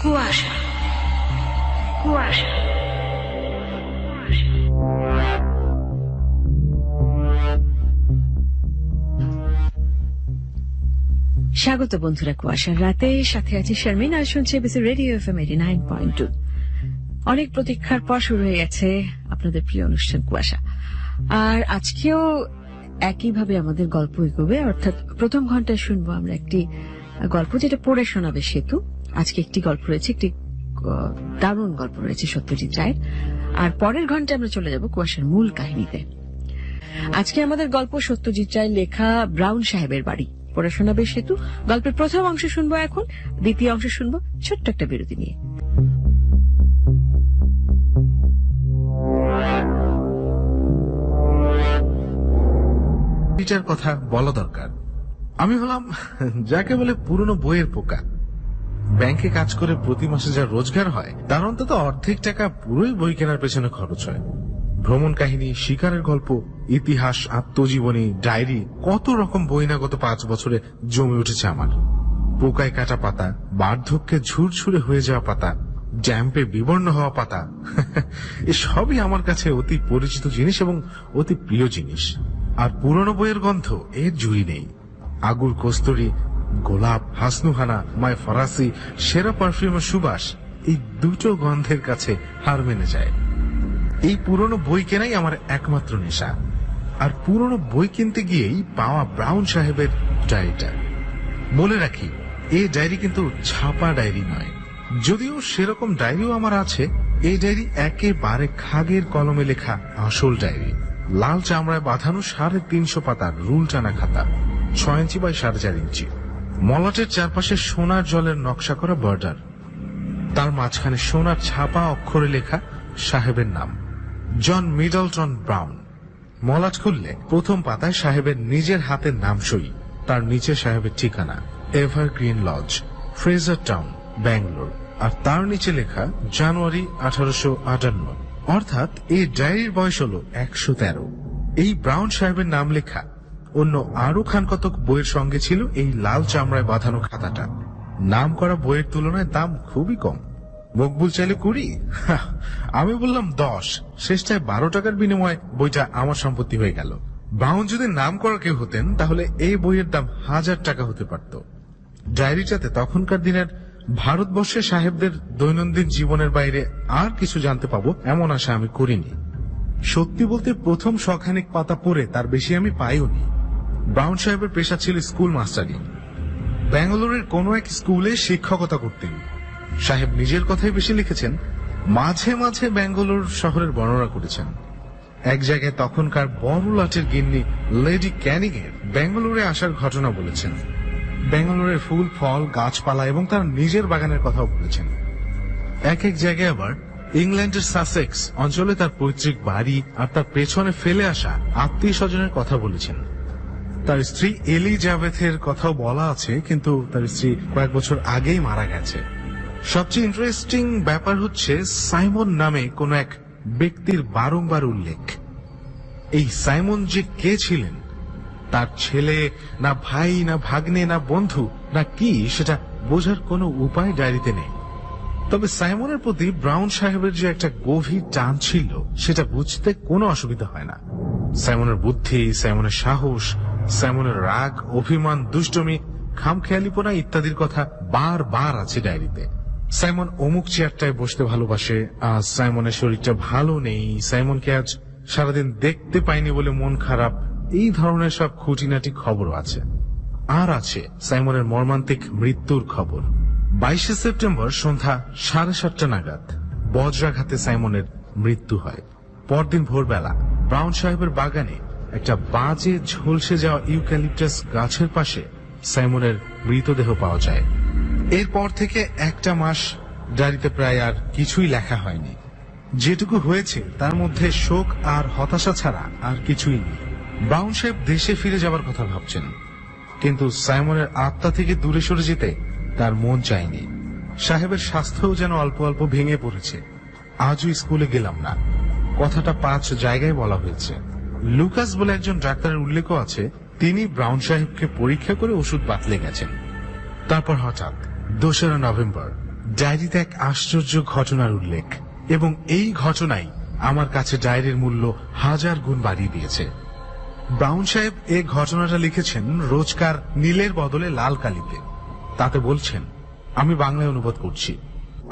কুয়াশা কুয়াশা স্বাগত বন্ধুরা কুয়াশার রাতে, সাথে আছি শারমিন। আর শুনছে বিসি রেডিও এফএম 89.2। অনেক প্রতীক্ষার পর শুরু হয়ে গেছে আপনাদের প্রিয় অনুষ্ঠান কুয়াশা। আর আজকেও একইভাবে আমাদের গল্প এগোবে, অর্থাৎ প্রথম ঘন্টায় শুনবো আমরা একটি গল্প যেটা পড়ে শোনাবে সেতু। আজকে একটি গল্প রয়েছে, একটি দারুণ গল্প রয়েছে সত্যজিৎ রায়ের। আর পরের ঘন্টায় আমরা চলে যাব কুয়াশার মূল কাহিনীতে। আজকে আমাদের গল্প সত্যজিৎ রায়ের লেখা ব্রাউন সাহেবের বাড়ি, পড়ে শোনাবে সেতু। গল্পের প্রথম অংশ শুনবো এখন, দ্বিতীয় অংশ শুনবো ছোট্ট একটা বিরতি নিয়ে। এটার কথা বলা দরকার। আমি হলাম যাকে বলে পুরনো বইয়ের পোকা। ব্যাংকে কাজ করে প্রতি মাসে যা রোজগার হয় তার অন্তত অর্ধেক টাকা পুরোই বই কেনার পেছনে খরচ হয়। ভ্রমণ কাহিনী, শিকারের গল্প, ইতিহাস, আত্মজীবনী, ডায়েরি, কত রকম বই না গত 5 বছরে জমে উঠেছে আমার। পোকায় কাটা পাতা, বার্ধক্যে ঝুরঝুরে হয়ে যাওয়া পাতা, জ্যাম্পে বিবর্ণ হওয়া পাতা, এসবই আমার কাছে অতি পরিচিত জিনিস এবং অতি প্রিয় জিনিস। আর পুরনো বইয়ের গন্ধ এর জুড়ি নেই। আগুর কস্তুরী, গোলাপ, হাসনুহানা, মায় ফরাসি, সেরা পারফিউমের সুবাস, এই দুটো গন্ধের কাছে হার মেনে যায়। এই পুরনো বই কেনাই আমার একমাত্র নেশা। আর পুরনো বই কিনতে গিয়েই পাওয়া ব্রাউন সাহেবের ডায়েরিটা। বলে রাখি, এই ডায়েরি কিন্তু ছাপা ডায়েরি নয়, যদিও সেরকম ডায়েরিও আমার আছে। এই ডায়েরি একেবারে খাগের কলমে লেখা আসল ডায়েরি। লাল চামড়ায় বাঁধানো 350 পাতার রুল টানা খাতা, 6 ইঞ্চি বাই 4.5 ইঞ্চি। মলাটের চারপাশে সোনার জলের নকশা করা বর্ডার, তার মাঝখানে সোনার ছাপা অক্ষরে লেখা সাহেবের নাম, জন মিডলটন ব্রাউন। মলাট খুললে প্রথম পাতায় সাহেবের নিজের হাতের নাম সই, তার নিচে সাহেবের ঠিকানা, Evergreen Lodge, Fraser Town, Bangalore. আর তার নিচে লেখা জানুয়ারি 1858। অর্থাৎ এই ডায়েরির বয়স হল 113। এই ব্রাউন সাহেবের নাম লেখা অন্য আরো খান কতক বইয়ের সঙ্গে ছিল এই লাল চামড়ায় বাঁধানো খাতাটা। নাম করা বইয়ের তুলনায় দাম খুবই কম। মকবুল চাইলে 20, আমি বললাম 10। শেষটায় 12 টাকার বিনিময়ে বইটা আমার সম্পত্তি হয়ে গেল। ব্রাউন যদি নাম করা কেউ হতেন তাহলে এই বইয়ের দাম 1000 টাকা হতে পারত। ডায়েরিটাতে তখনকার দিনের ভারতবর্ষের সাহেবদের দৈনন্দিন জীবনের বাইরে আর কিছু জানতে পাবো এমন আশা আমি করিনি। সত্যি বলতে প্রথম শখানেক পাতা পড়ে তার বেশি আমি পাইওনি। ব্রাউন সাহেবের পেশা ছিল স্কুল মাস্টারি। ব্যাঙ্গালোরের কোন এক স্কুলে শিক্ষকতা করতেন। সাহেব নিজের কথাই বেশি লিখেছেন, মাঝে মাঝে ব্যাঙ্গালোর শহরের বর্ণনা করেছেন। এক জায়গায় তখনকার বড় লাটের গিন্নি লেডি ক্যানিংয়ের ব্যাঙ্গালোরে আসার ঘটনা বলেছেন। ব্যাঙ্গালোরের ফুল, ফল, গাছপালা এবং তার নিজের বাগানের কথাও বলেছেন। এক এক জায়গায় আবার ইংল্যান্ডের সাসেক্স অঞ্চলে তার পৈতৃক বাড়ি আর তার পেছনে ফেলে আসা আত্মীয় স্বজনের কথা বলেছেন। তার স্ত্রী এলিজাবেথের কথাও বলা আছে, কিন্তু তার স্ত্রী কয়েক বছর আগেই মারা গেছে। সবচেয়ে ইন্টারেস্টিং ব্যাপার হচ্ছে সাইমন নামে কোন এক ব্যক্তির বারংবার উল্লেখ। এই সাইমন যে কে ছিলেন, তার ছেলে না ভাই না ভাগ্নে না বন্ধু না কি, সেটা বোঝার কোনো উপায় ডায়েরিতে নেই। তবে সাইমনের প্রতি ব্রাউন সাহেবের যে একটা গভীর টান ছিল সেটা বুঝতে কোনো অসুবিধা হয় না। সাইমনের বুদ্ধি, সাইমনের সাহস, সাইমনের রাগ, অভিমান, দুষ্টমি, খামখেয়ালিপনা ইত্যাদির কথা বারবার আছে ডায়েরিতে। সাইমন অমুক চেয়ারটায় বসতে ভালোবাসে, আজ সাইমনের শরীরটা ভালো নেই, সাইমনকে আজ সারাদিন দেখতে পাইনি বলে মন খারাপ, এই ধরনের সব খুঁটিনাটি খবরও আছে। আর আছে সাইমনের মর্মান্তিক মৃত্যুর খবর। 22শে সেপ্টেম্বর সন্ধ্যা 7:30 নাগাদ বজ্রাঘাতে সাইমনের মৃত্যু হয়। পরদিন ভোরবেলা ব্রাউন সাহেবের বাগানে একটা বাজে ঝলসে যাওয়া ইউক্যালিপটাস গাছের পাশে সাইমনের মৃতদেহ পাওয়া যায়। এরপর থেকে একটা মাস ডায়েরিতে প্রায় আর কিছুই লেখা হয়নি। যেটুকু হয়েছে তার মধ্যে শোক আর হতাশা ছাড়া আর কিছুই নেই। ব্রাউন সাহেব দেশে ফিরে যাবার কথা ভাবছেন, কিন্তু সাইমনের আত্মা থেকে দূরে সরে যেতে তার মন চায়নি। সাহেবের স্বাস্থ্যও যেন অল্প অল্প ভেঙে পড়েছে। আজও স্কুলে গেলাম না, কথাটা 5 জায়গায় বলা হয়েছে। লুকাস বলে একজন ডাক্তারের উল্লেখও আছে, তিনি ব্রাউন সাহেবকে পরীক্ষা করে ওষুধ বাতলে গেছেন। তারপর হঠাৎ 2রা নভেম্বর ডায়েরিতে এক আশ্চর্য ঘটনার উল্লেখ, এবং এই ঘটনাই আমার কাছে ডায়েরির মূল্য 1000 গুণ বাড়িয়ে দিয়েছে। ব্রাউন সাহেব এই ঘটনাটা লিখেছেন রোজকার নীলের বদলে লাল কালিতে। তাতে বলছেন, আমি বাংলায় অনুবাদ করছি,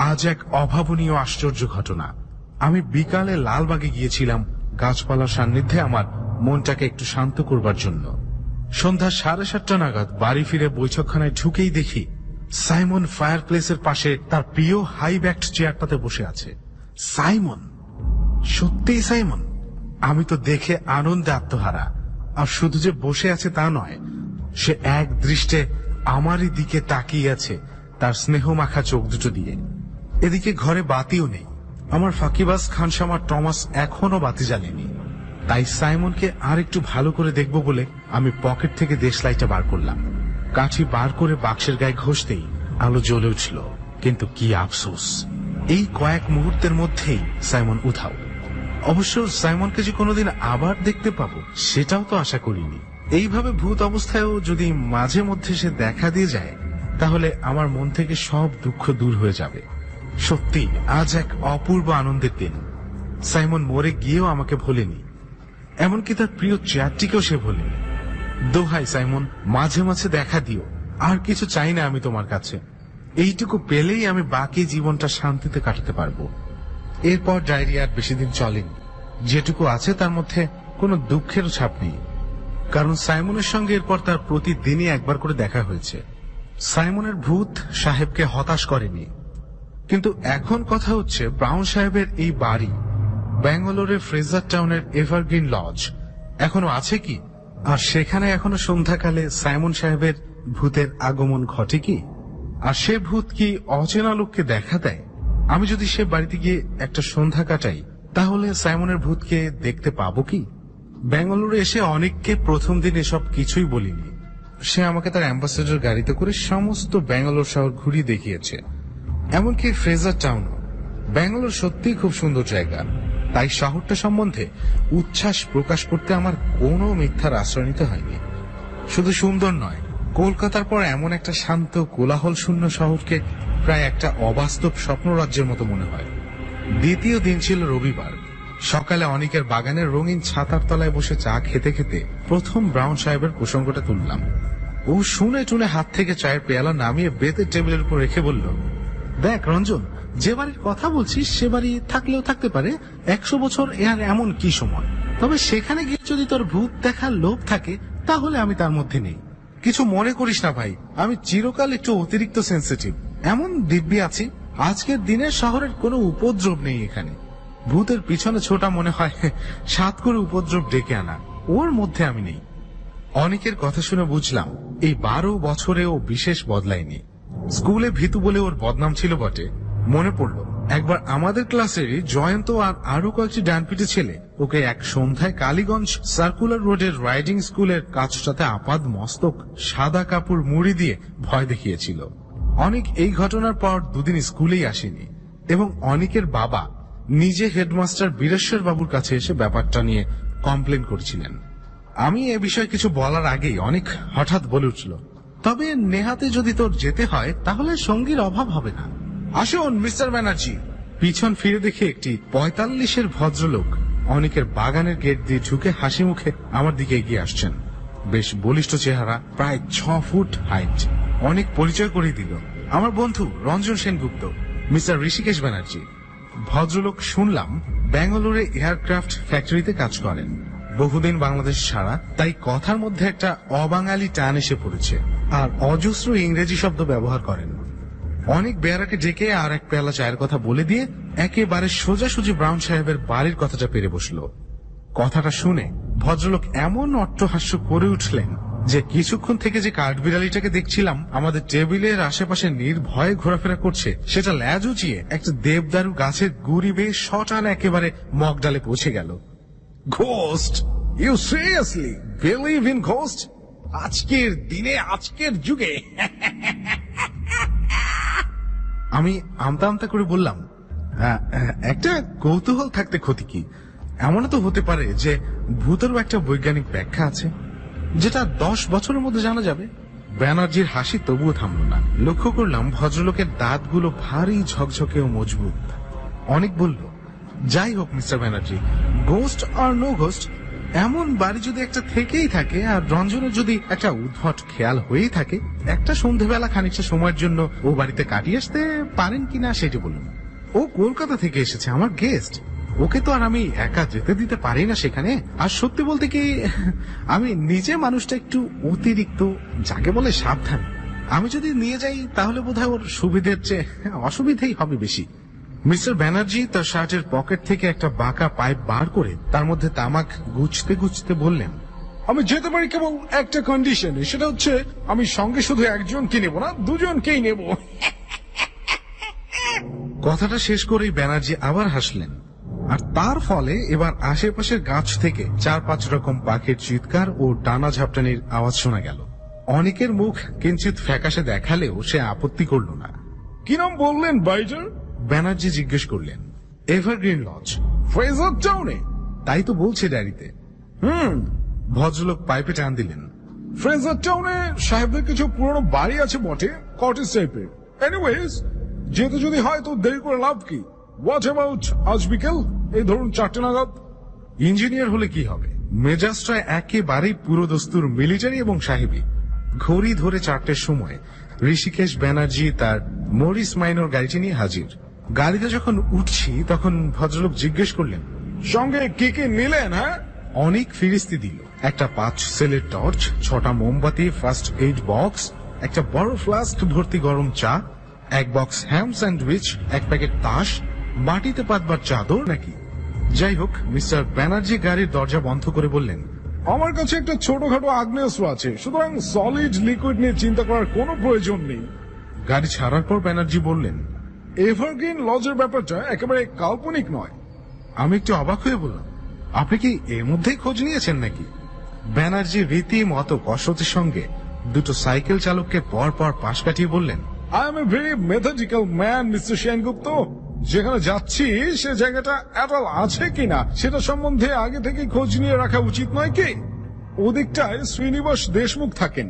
আজ এক অভাবনীয় আশ্চর্য ঘটনা। আমি বিকালে লালবাগে গিয়েছিলাম গাছপালার সান্নিধ্যে আমার মনটাকে একটু শান্ত করবার জন্য। সন্ধ্যা 7:30 নাগাদ বাড়ি ফিরে বৈঠকখানায় ঢুকেই দেখি সাইমন ফায়ার প্লেসের পাশে তার প্রিয় হাই ব্যাকড চেয়ারটাতে বসে আছে। সাইমন, সত্যিই সাইমন। আমি তো দেখে আনন্দে আত্মহারা। আর শুধু যে বসে আছে তা নয়, সে এক দৃষ্টে আমারই দিকে তাকিয়ে আছে তার স্নেহ মাখা চোখ দুটো দিয়ে। এদিকে ঘরে বাতিও নেই। আমার ফাঁকিবাজ খানসামা টমাস এখনো বাতি জ্বালেনি। তাই সাইমনকে আর একটু ভালো করে দেখব বলে আমি পকেট থেকে দেশলাইটা বার করলাম। কাঠি বার করে বাক্সের গায়ে ঘষতেই আলো জ্বলে উঠল। কিন্তু কি আফসোস, এই কয়েক মুহূর্তের মধ্যেই সাইমন উধাও। অবশ্য সাইমনকে যে কোনোদিন আবার দেখতে পাবো সেটাও তো আশা করিনি। এইভাবে ভূত অবস্থায়ও যদি মাঝে মধ্যে সে দেখা দিয়ে যায়, তাহলে আমার মন থেকে সব দুঃখ দূর হয়ে যাবে। সত্যি আজ এক অপূর্ব আনন্দের দিন। সাইমন মরে গিয়েও আমাকে ভোলেনি, এমনকি তার প্রিয় চেয়ারটিকেও সে ভোলেনি। দোহাই সাইমন, মাঝে মাঝে দেখা দিও। আর কিছু চাই না আমি তোমার কাছে। এইটুকু পেলেই আমি বাকি জীবনটা শান্তিতে কাটাতে পারবো। এরপর ডায়েরি আর বেশি দিন চলেনি। যেটুকু আছে তার মধ্যে কোনো দুঃখেরও ছাপ নেই, কারণ সাইমনের সঙ্গে এরপর তার প্রতিদিনই একবার করে দেখা হয়েছে। সাইমনের ভূত সাহেবকে হতাশ করেনি। কিন্তু এখন কথা হচ্ছে ব্রাউন সাহেবের এই বাড়ি, ব্যাঙ্গালোরের ফ্রেজার টাউনের এভারগ্রিন লজ, এখনো আছে কি? আর সেখানে এখনো সন্ধ্যাকালে সাইমন সাহেবের ভূতের আগমন ঘটে কি? আর সে ভূত কি অচেনা লোককে দেখা দেয়? আমি যদি সে বাড়িতে গিয়ে একটা সন্ধ্যা কাটাই, তাহলে সাইমনের ভূতকে দেখতে পাবো কি? ব্যাঙ্গালোরে এসে অনেককে প্রথম দিন এসব কিছুই বলিনি। সে আমাকে তার অ্যাম্বাসেডর গাড়িতে করে সমস্ত ব্যাঙ্গালোর শহর ঘুরিয়ে দেখিয়েছে, এমনকি ফ্রেজার টাউনও। ব্যাঙ্গালোর সত্যিই খুব সুন্দর জায়গা, তাই শহরটা সম্বন্ধে উচ্ছ্বাস প্রকাশ করতে আমার কোনো মিথ্যার আশ্রয় নিতে হয়নি। শুধু সুন্দর নয়, কলকাতার পর এমন একটা শান্ত কোলাহল শূন্য শহরকে প্রায় একটা অবাস্তব স্বপ্নরাজ্যের মতো মনে হয়। দ্বিতীয় দিন ছিল রবিবার। সকালে অনেকের বাগানের রঙিন ছাতার তলায় বসে চা খেতে খেতে প্রথম ব্রাউন সাহেবের প্রসঙ্গটা তুললাম। ও শুনে টুনে হাত থেকে চায়ের পেয়ালা নামিয়ে বেতের টেবিলের উপর রেখে বলল, দেখ রঞ্জন, যে বাড়ির কথা বলছিস সে বাড়ি থাকলেও থাকতে পারে 100 বছর, এর এমন কি সময়। তবে সেখানে গিয়ে যদি তোর ভূত দেখার লোভ থাকে, তাহলে আমি তার মধ্যে নেই। কিছু মনে করিস না ভাই, আমি চিরকাল একটু অতিরিক্ত সেন্সিটিভ। এমন দিব্যি আছি, আজকের দিনে শহরের কোনো উপদ্রব নেই এখানে। ভূতের পিছনে ছোটা মনে হয় 7 করে উপদ্রব ডেকে আনা, ওর মধ্যে আমি নেই। অনেকের কথা শুনে বুঝলাম এই 12 বছরে ও বিশেষ বদলায়নি। স্কুলে ভীতু বলে ওর বদনাম ছিল বটে। মনে পড়ল একবার আমাদের ক্লাসেরই জয়ন্ত আর আরো কয়েকটি ডানপিটে ছেলে ওকে এক সন্ধ্যায় কালীগঞ্জ সার্কুলার রোডের রাইডিং স্কুলের কাছটাতে আপাদ মস্তক সাদা কাপড় মুড়ি দিয়ে ভয় দেখিয়েছিল। অনেক এই ঘটনার পর দুদিন স্কুলেই আসেনি, এবং অনেকের বাবা নিজে হেডমাস্টার বীরেশ্বর বাবুর কাছে এসে ব্যাপারটা নিয়ে কমপ্লেন করছিলেন। আমি এ বিষয়ে কিছু বলার আগেই অনেক হঠাৎ বলে উঠল, তবে নেহাতে যদি তোর যেতে হয় তাহলে সঙ্গীর অভাব হবে না। আসুন মিস্টার ব্যানার্জি। পিছন ফিরে দেখে একটি 45-এর ভদ্রলোক অনেকের বাগানের গেট দিয়ে ঢুকে হাসি মুখে আমার দিকে এগিয়ে আসছেন। বেশ বলিষ্ঠ চেহারা, প্রায় 6 ফুট হাইট। অনেক পরিচয় করিয়ে দিল, আমার বন্ধু রঞ্জন সেনগুপ্ত, মিস্টার ঋষিকেশ ব্যানার্জি। ভদ্রলোক শুনলাম ব্যাঙ্গালোরে এয়ারক্রাফট ফ্যাক্টরিতে কাজ করেন, বহুদিন বাংলাদেশ ছাড়া, তাই কথার মধ্যে একটা অবাঙালি টান এসে পড়েছে, আর অজস্র ইংরেজি শব্দ ব্যবহার করেন। অনেক বেয়ারাকে ডেকে আর এক পেয়ালা চায়ের কথা বলে দিয়ে একেবারে সোজাসুজি ব্রাউন সাহেবের বাড়ির কথাটা পেরে বসল। কথাটা শুনে ভদ্রলোক এমন অট্টহাস্য করে উঠলেন যে কিছুক্ষণ থেকে যে কাঠবিড়ালিটাকে দেখছিলাম আমাদের টেবিলের আশেপাশে নির্ভয়ে ঘোরাফেরা করছে, সেটা ল্যাজ উঁচিয়ে একটা দেবদারু গাছের গুড়ি বেয়ে শটান একেবারে মগডালে পৌঁছে গেল। Ghost? You seriously believe in ghost? আজকের দিনে, আজকের যুগে? আমি আমতা আমতা করে বললাম, একটা কৌতূহল থাকতে ক্ষতি কি? এমনও তো হতে পারে যে ভূতেরও একটা বৈজ্ঞানিক ব্যাখ্যা আছে, যেটা 10 বছরের মধ্যে জানা যাবে। ব্যানার্জির হাসি তবুও থামল না। লক্ষ্য করলাম ভদ্রলোকের দাঁতগুলো ভারী ঝকঝকে ও মজবুত। অনেক বলল, যাই হোক মিস্টার ব্যানার্জি, গোস্ট আর নো গোস্ট, এমন বাড়ি যদি একটা থেকেই থাকে আর রঞ্জনের যদি একটা উদ্ভট খেয়াল হয়েই থাকে, একটা সন্ধেবেলা খানিকটা সময়ের জন্য ও বাড়িতে কাটিয়ে আসতে পারেন কিনা সেটা বলুন। ও কলকাতা থেকে এসেছে, আমার গেস্ট, ওকে তো আর আমি একা যেতে দিতে পারি না সেখানে। আর সত্যি বলতে কি, আমি নিজে মানুষটা একটু অতিরিক্ত, যাকে বলে সাবধান। আমি যদি নিয়ে যাই তাহলে বোধহয় ওর সুবিধের চেয়ে অসুবিধেই হবে বেশি। মিস্টার ব্যানার্জি তার শার্টের পকেট থেকে একটা বাঁকা পাইপ বার করে তার মধ্যে তামাক গুছতে গুছতে বললেন, আমি যেতে পারি কেবল একটা কন্ডিশনে, সেটা হচ্ছে আমি সঙ্গে শুধু একজনকে নেব না, দুজনকেই নেব। কথাটা শেষ করেই ব্যানার্জি আবার হাসলেন। আর তার ফলে এবার আশেপাশের গাছ থেকে 4-5 রকম পাখির চিৎকার ও ডানা ঝাপটানির আওয়াজ শোনা গেল। অনেকের মুখ কিঞ্চিত ফ্যাকাশে দেখালেও সে আপত্তি করল না। কি নাম বললেন বাইটার? ব্যানার্জি জিজ্ঞেস করলেন। Evergreen Lodge. ফ্রেজার টাউনে? তাই তো বলছে ডায়েরিতে। ভদ্রলোক পাইপে টান দিলেন। ফ্রেজার টাউনে সাহেবদের কিছু পুরনো বাড়ি আছে বটে, কটেজ টাইপের। এনিওয়েজ, যেতে যদি হয় তো দেরি করে লাভ কি? হোয়াট অ্যাবাউট আজ বিকেল, এই ধরুন 4টে নাগাদ? ইঞ্জিনিয়ার হলে কি হবে, মেজাজটা একেবারেই পুরো দস্তুর মিলিটারি এবং সাহেবি। ঘড়ি ধরে 4টের সময় ঋষিকেশ ব্যানার্জি তার মরিস মাইনর গাড়িটি নিয়ে হাজির। গাড়িতে যখন উঠছি তখন ভদ্রলোক জিজ্ঞেস করলেন, সঙ্গে কে কে নিলেন? হ্যাঁ, অনেক ফিরিস্তি দিল। একটা 5 সেলের টর্চ, 6টা মোমবাতি, ফার্স্ট এইড বক্স, একটা বড় ফ্লাস্ক ভর্তি গরম চা, 1 বক্স হ্যাম স্যান্ডউইচ, 1 প্যাকেট তাস, মাটিতে পাতবার চাদর নাকি। যাই হোক, মিস্টার ব্যানার্জি গাড়ির দরজা বন্ধ করে বললেন, আমার কাছে একটা ছোটখাটো আগ্নেয়াস্ত্র আছে, সুতরাং সলিড লিকুইড নিয়ে চিন্তা করার কোনো প্রয়োজন নেই। গাড়ি ছাড়ার পর ব্যানার্জি বললেন, এভারগ্রিন লজের ব্যাপারটা একেবারে কাল্পনিক নয়। আমি একটু অবাক হয়ে বললাম, আপনি কি এর মধ্যেই খোঁজ নিয়েছেন নাকি? ব্যানার্জি রীতিমতো কসরতের সঙ্গে 2টো সাইকেল চালককে পর পর পাশ কাটিয়ে বললেন, I M a very methodical man mister Sengupta. যেখানে যাচ্ছি সে জায়গাটা অ্যাটাল আছে কিনা সেটা সম্বন্ধে আগে থেকে খোঁজ নিয়ে রাখা উচিত নয় কি? ওদিকটায় শ্রীনিবাস দেশমুখ থাকেন,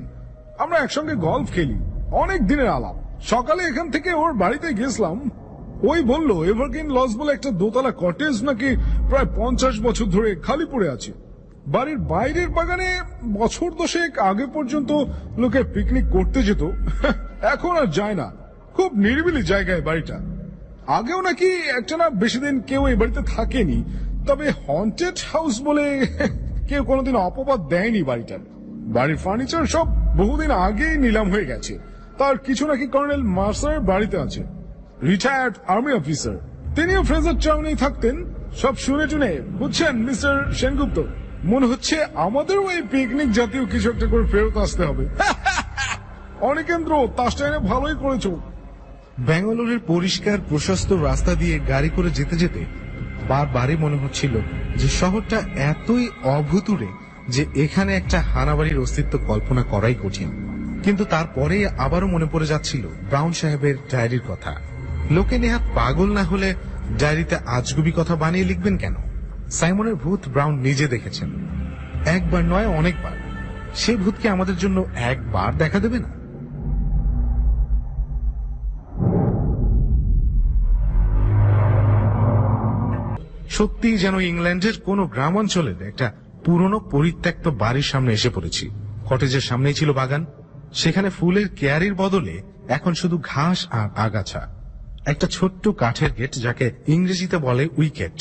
আমরা একসঙ্গে গলফ খেলি, অনেক দিনের আলাপ। সকালে এখান থেকে ওর বাড়িতে গেছিলাম, ওই বলল এভারগ্রিন লজ বলে একটা দোতলা কটেজ নাকি প্রায় 50 বছর ধরে খালি পড়ে আছে। বাড়ির বাইরের বাগানে বছর 10 আগে পর্যন্ত লোকে পিকনিক করতে যেত, এখন আর যায় না। খুব নিরিবিলি জায়গায় বাড়িটা। আগেও নাকি একটা না বেশি দিন কেউ এই বাড়িতে থাকেনি, তবে হন্টেড হাউস বলে কেউ কোনোদিন অপবাদ দেয়নি বাড়িটার। বাড়ির ফার্নিচার সব বহুদিন আগেই নিলাম হয়ে গেছে। তার কিছু নাকি কর্নেল মার্সার বাড়িতে আছে, রিটায়ার্ড আর্মি অফিসার। তিনিও ফ্রেজার টাউনেই থাকতেন। সব শুনে টুনে, বুঝছেন মিস্টার সেনগুপ্ত, মনে হচ্ছে আমাদের ওই পিকনিক জাতীয় কিছু একটা করে ফেরত আসতে হবে। অনেকেন্দ্র, তাসটা এনে ভালোই করেছো। ব্যাঙ্গালোরের পরিষ্কার প্রশস্ত রাস্তা দিয়ে গাড়ি করে যেতে যেতে বারবারই মনে হচ্ছিল যে শহরটা এতই অভূতুড়ে যে এখানে একটা হানাবাড়ির অস্তিত্ব কল্পনা করাই কঠিন। কিন্তু তারপরে আবারও মনে পড়ে যাচ্ছিল ব্রাউন সাহেবের ডায়েরির কথা। লোকে নেহাত পাগল না হলে ডায়েরিতে আজগুবি কথা বানিয়ে লিখবেন কেন? সাইমনের ভূত ব্রাউন নিজে দেখেছেন, একবার নয় অনেকবার। সে ভূতকে আমাদের জন্য একবার দেখা দেবে না? সত্যি যেন ইংল্যান্ডের কোন গ্রামাঞ্চলের একটা পুরনো পরিত্যক্ত বাড়ির সামনে এসে পড়েছি। কটেজের সামনেই ছিল বাগান, সেখানে ফুলের কেয়ারির বদলে এখন শুধু ঘাস আর আগাছা। একটা ছোট্ট কাঠের গেট, যাকে ইংরেজিতে বলে উইকেট।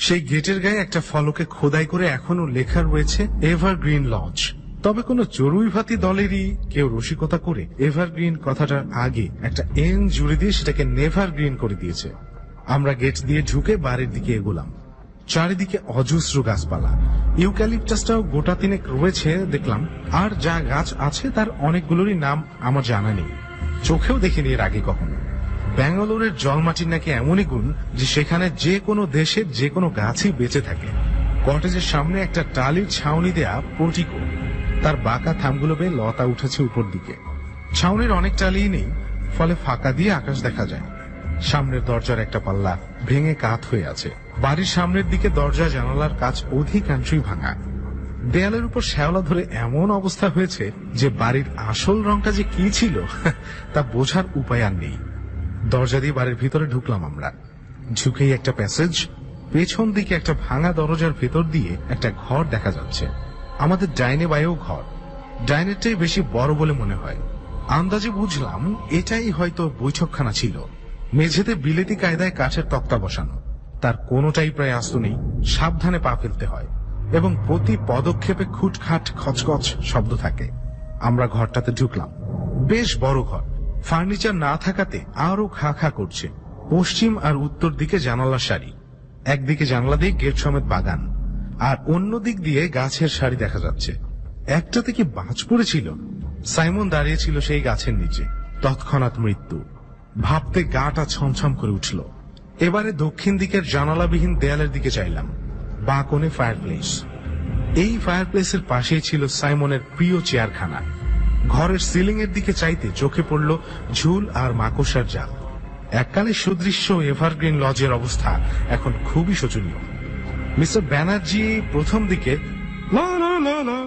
সেই গেটের গায়ে একটা ফলকে খোদাই করে এখনো লেখা রয়েছে এভারগ্রিন লজ। তবে কোন চড়ুইভাতি দলেরই কেউ রসিকতা করে এভারগ্রিন কথাটার আগে একটা এন জুড়ে দিয়ে সেটাকে নেভার গ্রিন করে দিয়েছে। আমরা গেট দিয়ে ঢুকে বাড়ির দিকে এগোলাম। চারিদিকে অজস্র গাছপালা, ইউক্যালিপটাসটাও গোটা তিনেক রয়েছে দেখলাম। আর যা গাছ আছে তার অনেকগুলোরই নাম আমার জানা নেই, চোখেও দেখিনি এর আগে কখনো। ব্যাঙ্গালোরের জলমাটির নাকি এমনই গুণ যে সেখানে যে কোনো দেশের যে কোনো গাছই বেঁচে থাকে। কটেজের সামনে একটা টালির ছাউনি দেয়া পোর্টিকো, তার বাঁকা থামগুলো বেয়ে লতা উঠেছে উপর দিকে। ছাউনির অনেক টালিই নেই, ফলে ফাঁকা দিয়ে আকাশ দেখা যায়। সামনের দরজার একটা পাল্লা ভেঙে কাত হয়ে আছে। বাড়ির সামনের দিকে দরজা জানালার কাজ অধিকাংশই ভাঙা। দেয়ালের উপর শ্যাওলা ধরে এমন অবস্থা হয়েছে যে বাড়ির আসল রংটা যে কি ছিল তা বোঝার উপায় আর নেই। দরজা দিয়ে বাড়ির ভিতরে ঢুকলাম আমরা। ঝুঁকেই একটা প্যাসেজ, পেছন দিকে একটা ভাঙা দরজার ভেতর দিয়ে একটা ঘর দেখা যাচ্ছে। আমাদের ডাইনে বায়েও ঘর, ডাইনেরটাই বেশি বড় বলে মনে হয়। আন্দাজে বুঝলাম এটাই হয়তো বৈঠকখানা ছিল। মেঝেতে বিলেতি কায়দায় কাঠের তক্তা বসানো, তার কোনোটাই প্রায় আস্ত নেই, সাবধানে পা ফেলতে হয় এবং প্রতি পদক্ষেপে খুটখাট খচখচ শব্দ থাকে। আমরা ঘরটাতে ঢুকলাম। বেশ বড় ঘর, ফার্নিচার না থাকাতে আরো খা খা করছে। পশ্চিম আর উত্তর দিকে জানালার সারি, একদিকে জানালা দিয়ে গেট সমেত বাগান, আর অন্য দিক দিয়ে গাছের সারি দেখা যাচ্ছে। একটাতে কি বাজ পড়েছিল? সাইমন দাঁড়িয়েছিল সেই গাছের নিচে, তৎক্ষণাৎ মৃত্যু। ভাবতে গাটা ছমছম করে উঠল। এবারে দক্ষিণ দিকের জানালাবিহীন দেয়ালের দিকে চাইলাম। বাঁ কোণে ফায়ারপ্লেস। এই ফায়ারপ্লেসের পাশেই ছিল সাইমনের প্রিয় চেয়ারখানা। ঘরের সিলিং এর দিকে চাইতে চোখে পড়ল ঝুল আর মাকড়সার জাল। এককালে সুদৃশ্য এভারগ্রিন লজের অবস্থা এখন খুবই শোচনীয়। মিস্টার ব্যানার্জি প্রথম দিকে লা লা লা লা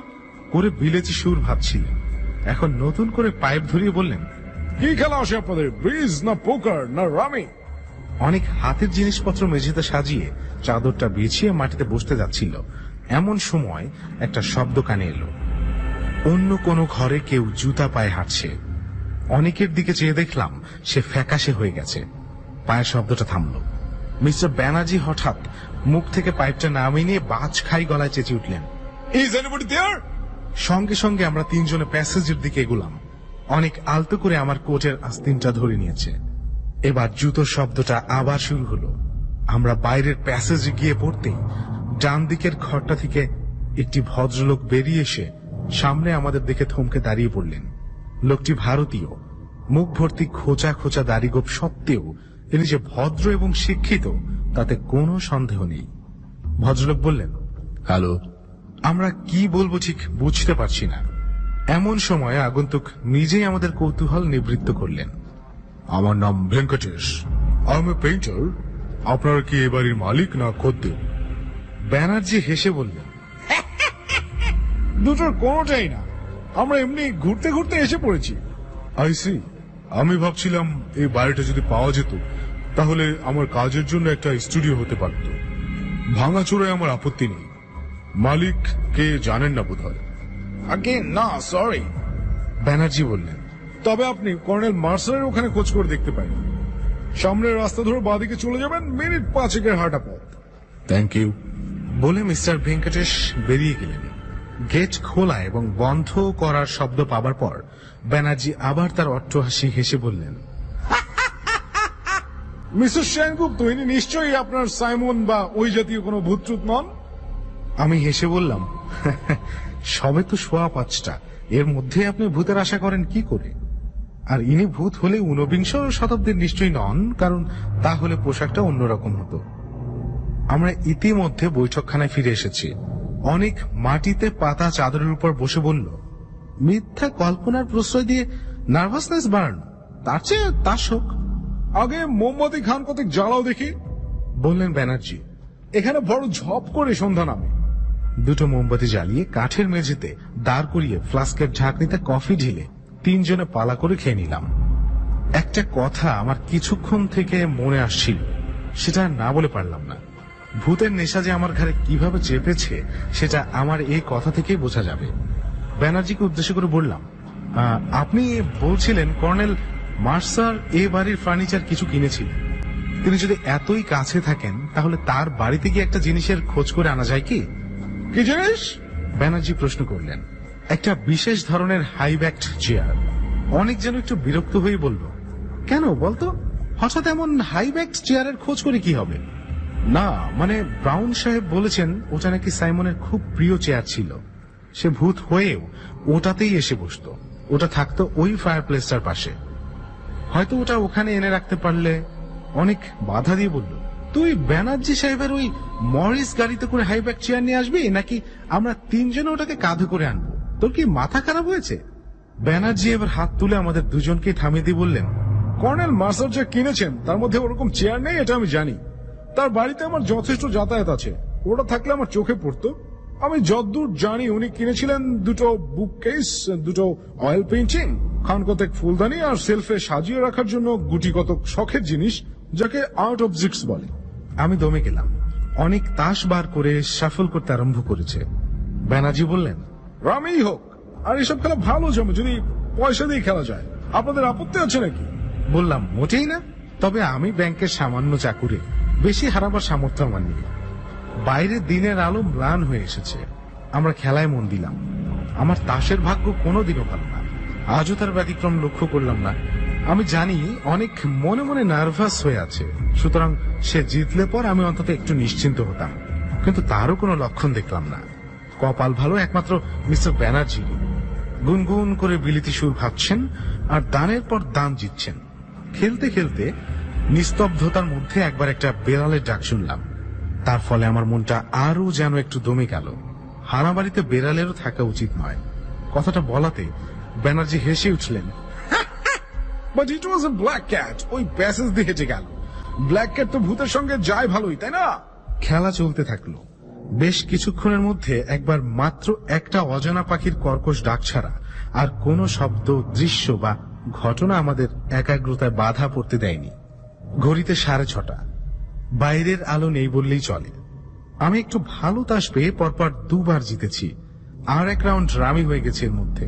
করে বিলেতি সুর ভাবছিলেন, এখন নতুন করে পাইপ ধরিয়ে বললেন, কি খেলা আসে আপনাদের? ব্রিজ না পোকার না রামি? অনেক হাতের জিনিসপত্র মেঝেতে সাজিয়ে চাদরটা বিছিয়ে মাটিতে বসতে যাচ্ছিল। এমন সময় একটা শব্দ কানে এলো। অন্য কোনো ঘরে কেউ জুতা পায়ে হাঁটছে। অনেকের দিকে চেয়ে দেখলাম সে ফ্যাকাশে হয়ে গেছে। পায়ের শব্দটা থামলো। মিস্টার ব্যানার্জি হঠাৎ মুখ থেকে পাইপটা নামিয়ে নিয়ে বাজ খাই গলায় চেঁচিয়ে উঠলেন, ইজ এনিবডি দেয়ার? সঙ্গে সঙ্গে আমরা তিনজনে প্যাসেজের দিকে এগুলাম। অনেক আলতো করে আমার কোটের আস্তিনটা ধরে নিয়েছে। এবার জুতোর শব্দটা আবার শুরু হলো। আমরা বাইরের প্যাসেজে গিয়ে পড়তেই ডান দিকের ঘরটা থেকে একটি ভদ্রলোক বেরিয়ে এসে সামনে আমাদের দেখে থমকে দাঁড়িয়ে পড়লেন। লোকটি ভারতীয়, মুখ ভর্তি খোঁচা খোঁচা দাড়িগোপ সত্ত্বেও তিনি যে ভদ্র এবং শিক্ষিত তাতে কোনো সন্দেহ নেই। ভদ্রলোক বললেন, হ্যালো। আমরা কি বলবো ঠিক বুঝতে পারছি না। এমন সময় আগন্তুক নিজেই আমাদের কৌতূহল নিবৃত্ত করলেন। আমার নাম Venkatesh, I M A painter. আপনারা কি এ বাড়ির মালিক না খদ্দের? ব্যানার্জি হেসে বললেন, দুটোর কোনোটাই না, আমরা এমনি ঘুরতে ঘুরতে এসে পড়েছি। I see. আমি ভাবছিলাম এই বাড়িটা যদি পাওয়া যেত তাহলে আমার কাজের জন্য একটা স্টুডিও হতে পারত। ভাঙাচোরায় আমার আপত্তি নেই। মালিক কে জানেন না বোধহয়। আগে না, সরি। ব্যানার্জি বললেন, তবে আপনি কর্নেল মার্সারের ওখানে খোঁজ করে দেখতে পারেন। সামনের রাস্তা ধরে বাঁদিকে চলে যাবেন, মিনিট 5 হাঁটা পথ। Thank you. বলে মিস্টার ভেঙ্কটেশ বেরিয়ে গেলেন। গেট খোলা এবং বন্ধ করার শব্দ পাবার পর ব্যানার্জি আবার তার অট্টহাসি হেসে বললেন, মিস্টার সেনগুপ্ত, ইনি নিশ্চয়ই আপনার সাইমন বা ওই জাতীয় কোনো ভূতটুত নন? আমি হেসে বললাম, সবে তো 5:15, এর মধ্যে আপনি ভূতের আশা করেন কি করে? আর ইনি ভূত হলে 19বিংশ শতাব্দীর নিশ্চয়ই নন, কারণ তাহলে পোশাকটা অন্যরকম হতো। আমরা ইতিমধ্যে বৈঠকখানায় ফিরে এসেছি। অনেক মাটিতে পাতা চাদরের উপর বসে বলল, মিথ্যা কল্পনার প্রশ্রয় দিয়ে নার্ভাসনেস বাড়ানো, তার চেয়ে তার শোক। আগে মোমবাতি খান কতক জ্বালাও দেখি, বললেন ব্যানার্জি। এখানে বড় ঝপ করে সন্ধ্যা নামে। দুটো মোমবাতি জ্বালিয়ে কাঠের মেঝেতে দাঁড় করিয়ে ফ্লাস্কের ঝাঁকনিতে কফি ঢেলে তিনজনে পালা করে খেয়ে নিলাম। একটা কথা আমার কিছুক্ষণ থেকে মনে আসছিল, সেটা না বলে পারলাম না। ভূতের নেশা যে আমার ঘাড়ে কিভাবে চেপেছে সেটা আমার এই কথা থেকেই বোঝা যাবে। ব্যানার্জিকে উদ্দেশ্য করে বললাম, আপনি বলছিলেন কর্নেল মার্সার এ বাড়ির ফার্নিচার কিছু কিনেছিলেন। তিনি যদি এতই কাছে থাকেন তাহলে তার বাড়িতে গিয়ে একটা জিনিসের খোঁজ করে আনা যায় কি? কি জিনিস? ব্যানার্জি প্রশ্ন করলেন। একটা বিশেষ ধরনের হাই ব্যাকড চেয়ার। অনেক যেন একটু বিরক্ত হয়ে বলল, কেন বলতো, হঠাৎ এমন হাই ব্যাকড চেয়ারের খোঁজ করে কি হবে? না মানে ব্রাউন সাহেব বলেছেন ওটা নাকি সাইমনের খুব প্রিয় চেয়ার ছিল। সে ভূত হয়েও ওটাতেই এসে বসতো। ওটা থাকতো ওই ফায়ারপ্লেসটার পাশে। হয়তো ওটা ওখানে এনে রাখতে পারলে। অনেক বাধা দিয়ে বলল, তুই ব্যানার্জি সাহেবের ওই মরিস গাড়িতে করে হাইব্যাক চেয়ার নিয়ে আসবি নাকি আমরা তিনজনে ওটাকে কাঁধে করে আনবো? তোর কি মাথা খারাপ হয়েছে? ব্যানার্জি এবার হাত তুলে আমাদের দুজনকে থামিয়ে দিয়ে বললেন, কর্নেল মার্সার যা কিনেছেন তার মধ্যে ওরকম চেয়ার নেই, এটা আমি জানি। তার বাড়িতে আমার যথেষ্ট যাতায়াত আছে, ওটা থাকলে আমার চোখে পড়তো। আমি যদ্দূর জানি উনি কিনেছিলেন দুটো বুক কেস, দুটো অয়েল পেইন্টিং, খানকতক ফুলদানি আর সেলফে সাজিয়ে রাখার জন্য গুটি কতক শখের জিনিস, যাকে আর্ট অবজেক্টস বলে। আমি দমে গেলাম। অনেক তাস বার করে শাফল করতে আরম্ভ করেছে। ব্যানার্জি বললেন, রামেই হোক, আর এসব খেলা ভালো জমে যদি পয়সা দিয়ে খেলা যায়। আপনাদের আপত্তি আছে নাকি? বললাম, মোটেই না। তবে আমি ব্যাংকের সামান্য চাকুরে, বেশি হারাবার সামর্থ্য আমার নেই। বাইরে দিনের আলো ম্লান হয়ে এসেছে। আমরা খেলায় মন দিলাম। আমার তাসের ভাগ্য কোনোদিনও ভালো না। আজও তার ব্যতিক্রম লক্ষ্য করলাম না। আমি জানি অনেক মনে মনে নার্ভাস হয়ে আছে, সুতরাং সে জিতলে পর আমি অন্তত একটু নিশ্চিন্ত হতাম। কিন্তু তারও কোনো লক্ষণ দেখলাম না। কপাল ভালো একমাত্র মিস্টার ব্যানার্জি। গুনগুন করে বিলিতি সুর ভাবছেন আর দানের পর দান জিতছেন। খেলতে খেলতে নিস্তব্ধতার মধ্যে একবার একটা বেড়ালের ডাক শুনলাম। তার ফলে আমার মনটা আরো যেন একটু দমে গেল। হানাবাড়িতে বেড়ালেরও থাকা উচিত নয়। কথাটা বলাতে ব্যানার্জি হেসে উঠলেন। But it was A black cat. ওই প্যাসেজ দিয়ে হেঁটে গেল। ব্ল্যাক ক্যাট তো ভূতের সঙ্গে যায় ভালোই, তাই না? খেলা চলতে থাকলো। বেশ কিছুক্ষণের মধ্যে একবার মাত্র একটা অজানা পাখির কর্কশ ডাক ছাড়া আর কোনো শব্দ, দৃশ্য বা ঘটনা আমাদের একাগ্রতায় বাধা পড়তে দেয়নি। ঘড়িতে 6:30। বাইরের আলো নেই বললেই চলে। আমি একটু ভালো তাস পেয়ে পরপর দুবার জিতেছি। আর এক রাউন্ড রামি হয়ে গেছে এর মধ্যে।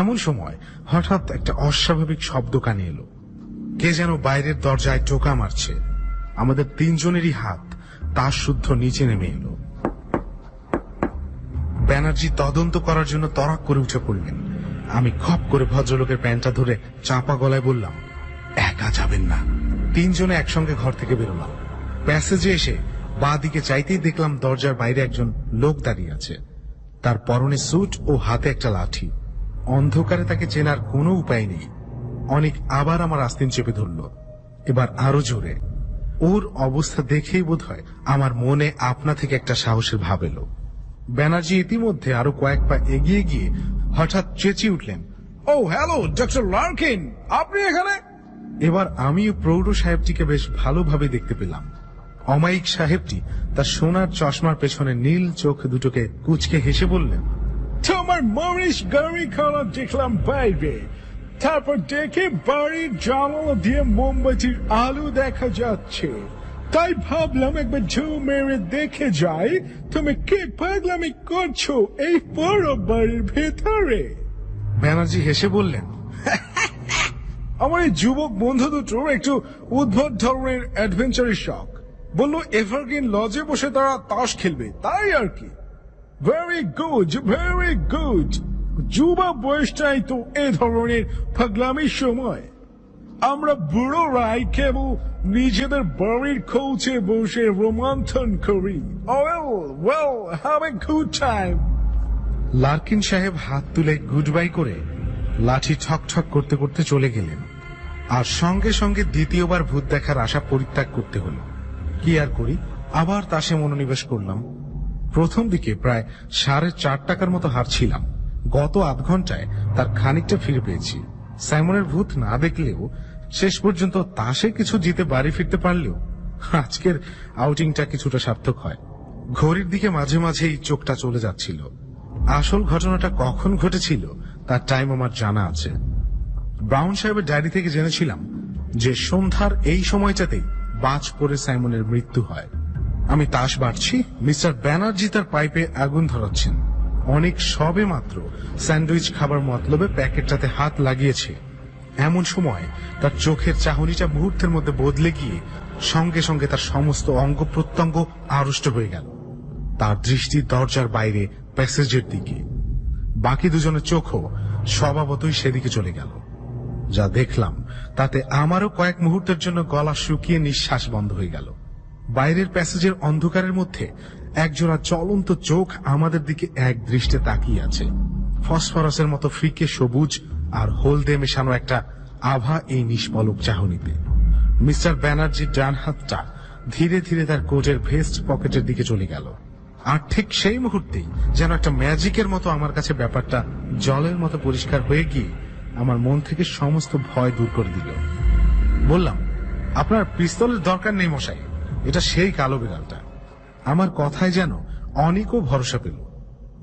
এমন সময় হঠাৎ একটা অস্বাভাবিক শব্দ কানে এলো। কে যেন বাইরের দরজায় টোকা মারছে। আমাদের তিনজনেরই হাত তাস শুদ্ধ নিচে নেমে এলো। ব্যানার্জি তদন্ত করার জন্য তড়াক করে উঠে পড়লেন। আমি খপ করে ভদ্রলোকের প্যান্টটা ধরে চাপা গলায় বললাম, একা যাবেন না। তিনজনে একসঙ্গে ঘর থেকে বেরোলাম। প্যাসেজে এসে বাঁ দিকে চাইতেই দেখলাম দরজার বাইরে একজন লোক দাঁড়িয়ে আছে। তার পরনে স্যুট ও হাতে একটা লাঠি। অন্ধকারে তাকে চেনার কোনো উপায় নেই। অনেক আবার আমার আস্তিন চেপে ধরল, এবার আরো জোরে। ওর অবস্থা দেখেই বোধ হয় আমার মনে আপনা থেকে একটা সাহসের ভাব এলো। ব্যানার্জি ইতিমধ্যে আরো কয়েক পা এগিয়ে গিয়ে হঠাৎ চেঁচিয়ে উঠলেন, ও হ্যালো ডক্টর লার্কিন, আপনি এখানে? এবার আমিও প্রৌঢ় সাহেবটিকে বেশ ভালোভাবে দেখতে পেলাম। অমায়িক সাহেবটি তার সোনার চশমার পেছনে নীল চোখ দুটোকে কুঁচকে হেসে বললেন, তোমার মরিস গাড়ি খাওয়া দেখলাম বাইরে, তারপর দেখে বাড়ির জানালা দিয়ে মোমবাতির আলো দেখা যাচ্ছে, তাই ভাবলাম একবার ঝু মেরে দেখে যাই তুমি কি পাগলামি করছো এই বড় বাড়ির ভেতরে। ব্যানার্জি হেসে বললেন, আমার এই যুবক বন্ধু দুটোর একটু উদ্ভট ধরনের অ্যাডভেঞ্চারের শখ। বললো এভারগ্রিন লজে বসে তারা তাস খেলবে, তাই আর কি। Very good, very good. যুবা বয়সটাই তো এ ধরনের পাগলামির সময়। আমরা বুড়োরাই কেবল নিজেদের বাড়ির কৌচে বসে রোমান্থন করি। Well well, have a good time. Larkin সাহেব হাত তুলে গুড বাই করে লাঠি ঠক ঠক করতে করতে চলে গেলেন। আর সঙ্গে সঙ্গে দ্বিতীয়বার ভূত দেখার আশা পরিত্যাগ করতে হলো। কি আর করি, আবার তাসে মনোনিবেশ করলাম। প্রথম দিকে প্রায় 4.5 টাকার মতো হারছিলাম। গত আধ ঘন্টায় তার খানিকটা ফিরে পেয়েছি। সাইমনের ভূত না দেখলেও শেষ পর্যন্ত তাসে কিছু জিতে বাড়ি ফিরতে পারলেও আজকের আউটিংটা কিছুটা সার্থক হয়। ঘড়ির দিকে মাঝে মাঝেই চোখটা চলে যাচ্ছিল। আসল ঘটনাটা কখন ঘটেছিল তার টাইম আমার জানা আছে। ব্রাউন সাহেবের ডায়েরি থেকে জেনেছিলাম যে সন্ধ্যার এই সময়টাতেই বাজ পড়ে সাইমনের মৃত্যু হয়। আমি তাস বাড়ছি, মিস্টার ব্যানার্জি তার পাইপে আগুন ধরাচ্ছেন। অনেক সবে মাত্র স্যান্ডউইচ খাবার মতলবে প্যাকেটটাতে হাত লাগিয়েছে। এমন সময় তার চোখের চাহনিটা মুহূর্তের মধ্যে বদলে গিয়ে সঙ্গে সঙ্গে তার সমস্ত অঙ্গ প্রত্যঙ্গ আড়ষ্ট হয়ে গেল। তার দৃষ্টি দরজার বাইরে প্যাসেজের দিকে। বাকি দুজনের চোখও স্বভাবতই সেদিকে চলে গেল। যা দেখলাম তাতে আমারও কয়েক মুহূর্তের জন্য গলা শুকিয়ে নিঃশ্বাস বন্ধ হয়ে গেল। বাইরের প্যাসেজের অন্ধকারের মধ্যে একজোড়া চলন্ত চোখ আমাদের দিকে এক দৃষ্টে তাকিয়ে আছে। ফসফরাসের মতো ফিকে সবুজ আর হলদে মেশানো একটা আভা এই নিষ্পলক চাহনিতে। মিস্টার ব্যানার্জির ডান হাতটা ধীরে ধীরে তার কোটের ভেস্ট পকেটের দিকে চলে গেল। আর ঠিক সেই মুহূর্তেই যেন একটা ম্যাজিকের মতো আমার কাছে ব্যাপারটা জলের মতো পরিষ্কার হয়ে গিয়ে আমার মন থেকে সমস্ত ভয় দূর করে দিল। বললাম, আপনার পিস্তলের দরকার নেই মশাই, এটা সেই কালো বিড়ালটা। আমার কথায় যেন অনেকও ভরসা পেল।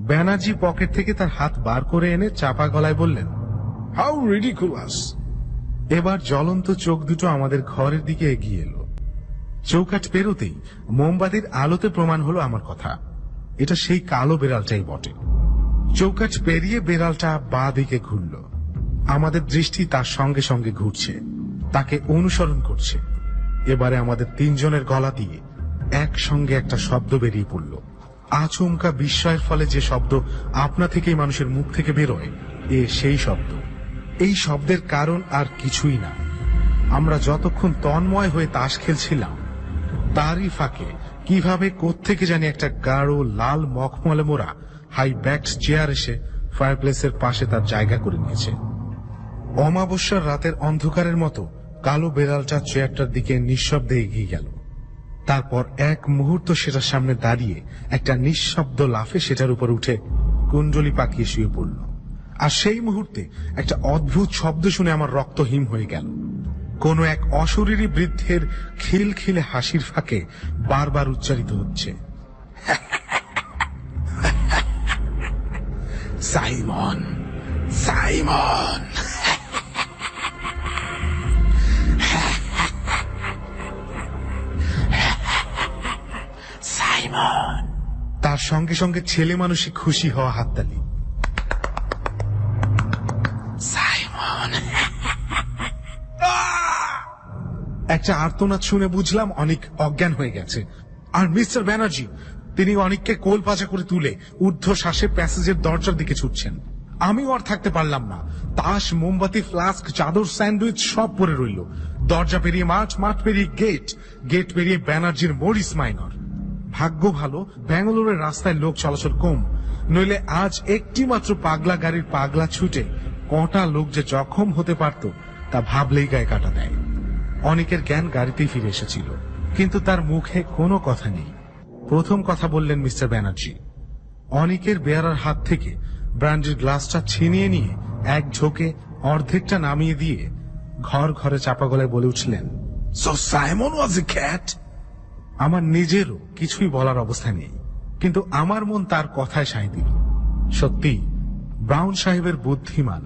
ব্যানার্জি পকেট থেকে তার হাত বার করে এনে চাপা গলায় বললেন, হাউ রিডিকুলাস। এবার জ্বলন্ত চোখ দুটো আমাদের ঘরের দিকে এগিয়ে এলো। চৌকাঠ পেরোতেই মোমবাতির আলোতে প্রমাণ হলো আমার কথা, এটা সেই কালো বেড়ালটাই বটে। চৌকাঠ পেরিয়ে বেড়ালটা বাঁ দিকে ঘুরল। আমাদের দৃষ্টি তার সঙ্গে সঙ্গে ঘুরছে, তাকে অনুসরণ করছে। এবারে আমাদের তিনজনের গলা দিয়ে একসঙ্গে একটা শব্দ বেরিয়ে পড়ল। আচমকা বিস্ময়ের ফলে যে শব্দ আপনা থেকেই মানুষের মুখ থেকে বেরোয়, সেই শব্দ। এই শব্দের কারণ আর কিছুই না, আমরা যতক্ষণ তন্ময় হয়ে তাস খেলছিলাম তারই ফাঁকে কিভাবে কোত্থেকে জানি একটা গাঢ় লাল মখমলে মোড়া হাই ব্যাকড চেয়ার এসে ফায়ারপ্লেসের পাশে তার জায়গা করে নিয়েছে। অমাবস্যার রাতের অন্ধকারের মতো কালো বেড়ালটা চেয়ারটার দিকে নিঃশব্দে এগিয়ে গেল। তারপর এক মুহূর্ত সেটার সামনে দাঁড়িয়ে একটা নিঃশব্দ লাফে সেটার উপর উঠে কুণ্ডলি পাকিয়ে শুয়ে পড়ল। আর সেই মুহূর্তে একটা অদ্ভুত শব্দ শুনে আমার রক্ত হিম হয়ে গেল। কোন এক অশরীরী বৃদ্ধের খিলখিলে হাসির ফাঁকে বারবার উচ্চারিত হচ্ছে, সাইমন, সাইমন। তার সঙ্গে সঙ্গে ছেলে মানুষই খুশি হওয়া হাততালি। সাইমন। একটা আর্তনাদ শুনে বুঝলাম অনেক অজ্ঞান হয়ে গেছে। আর মিস্টার ব্যানার্জি তিনি অনেককে কোল পাচা করে তুলে ঊর্ধ্ব শ্বাসে প্যাসেজের দরজার দিকে ছুটছেন। আমিও আর থাকতে পারলাম না। তাস, মোমবাতি, ফ্লাস্ক, চাদর, স্যান্ডউইচ সব পরে রইল। দরজা পেরিয়ে মাঠ, মাঠ পেরিয়ে গেট, গেট পেরিয়ে ব্যানার্জির মরিস মাইনর। ভাগ্য ভালো ব্যাঙ্গালোরের রাস্তায় লোক চলাচল কম, নইলে আজ একটি মাত্র পাগলা গাড়ির পাগলা ছুটে কটা লোক যে জখম হতে পারত তা ভাবলেই গায়ে কাটা দেয়। অনেকের জ্ঞান গাড়িতেই ফিরে এসেছিল, কিন্তু তার মুখে কোনো কথা নেই। প্রথম কথা বললেন মিস্টার ব্যানার্জি। অনেকের বেয়ারার হাত থেকে ব্র্যান্ডির গ্লাসটা ছিনিয়ে নিয়ে এক ঝোঁকে অর্ধেকটা নামিয়ে দিয়ে ঘর ঘরে চাপা গলায় বলে উঠলেন, সো সাইমন ওয়াজ এ ক্যাট। আমার নিজেরও কিছুই বলার অবস্থা নেই, কিন্তু আমার মন তার কথায় সায় দিল। সত্যি ব্রাউন সাহেবের বুদ্ধিমান,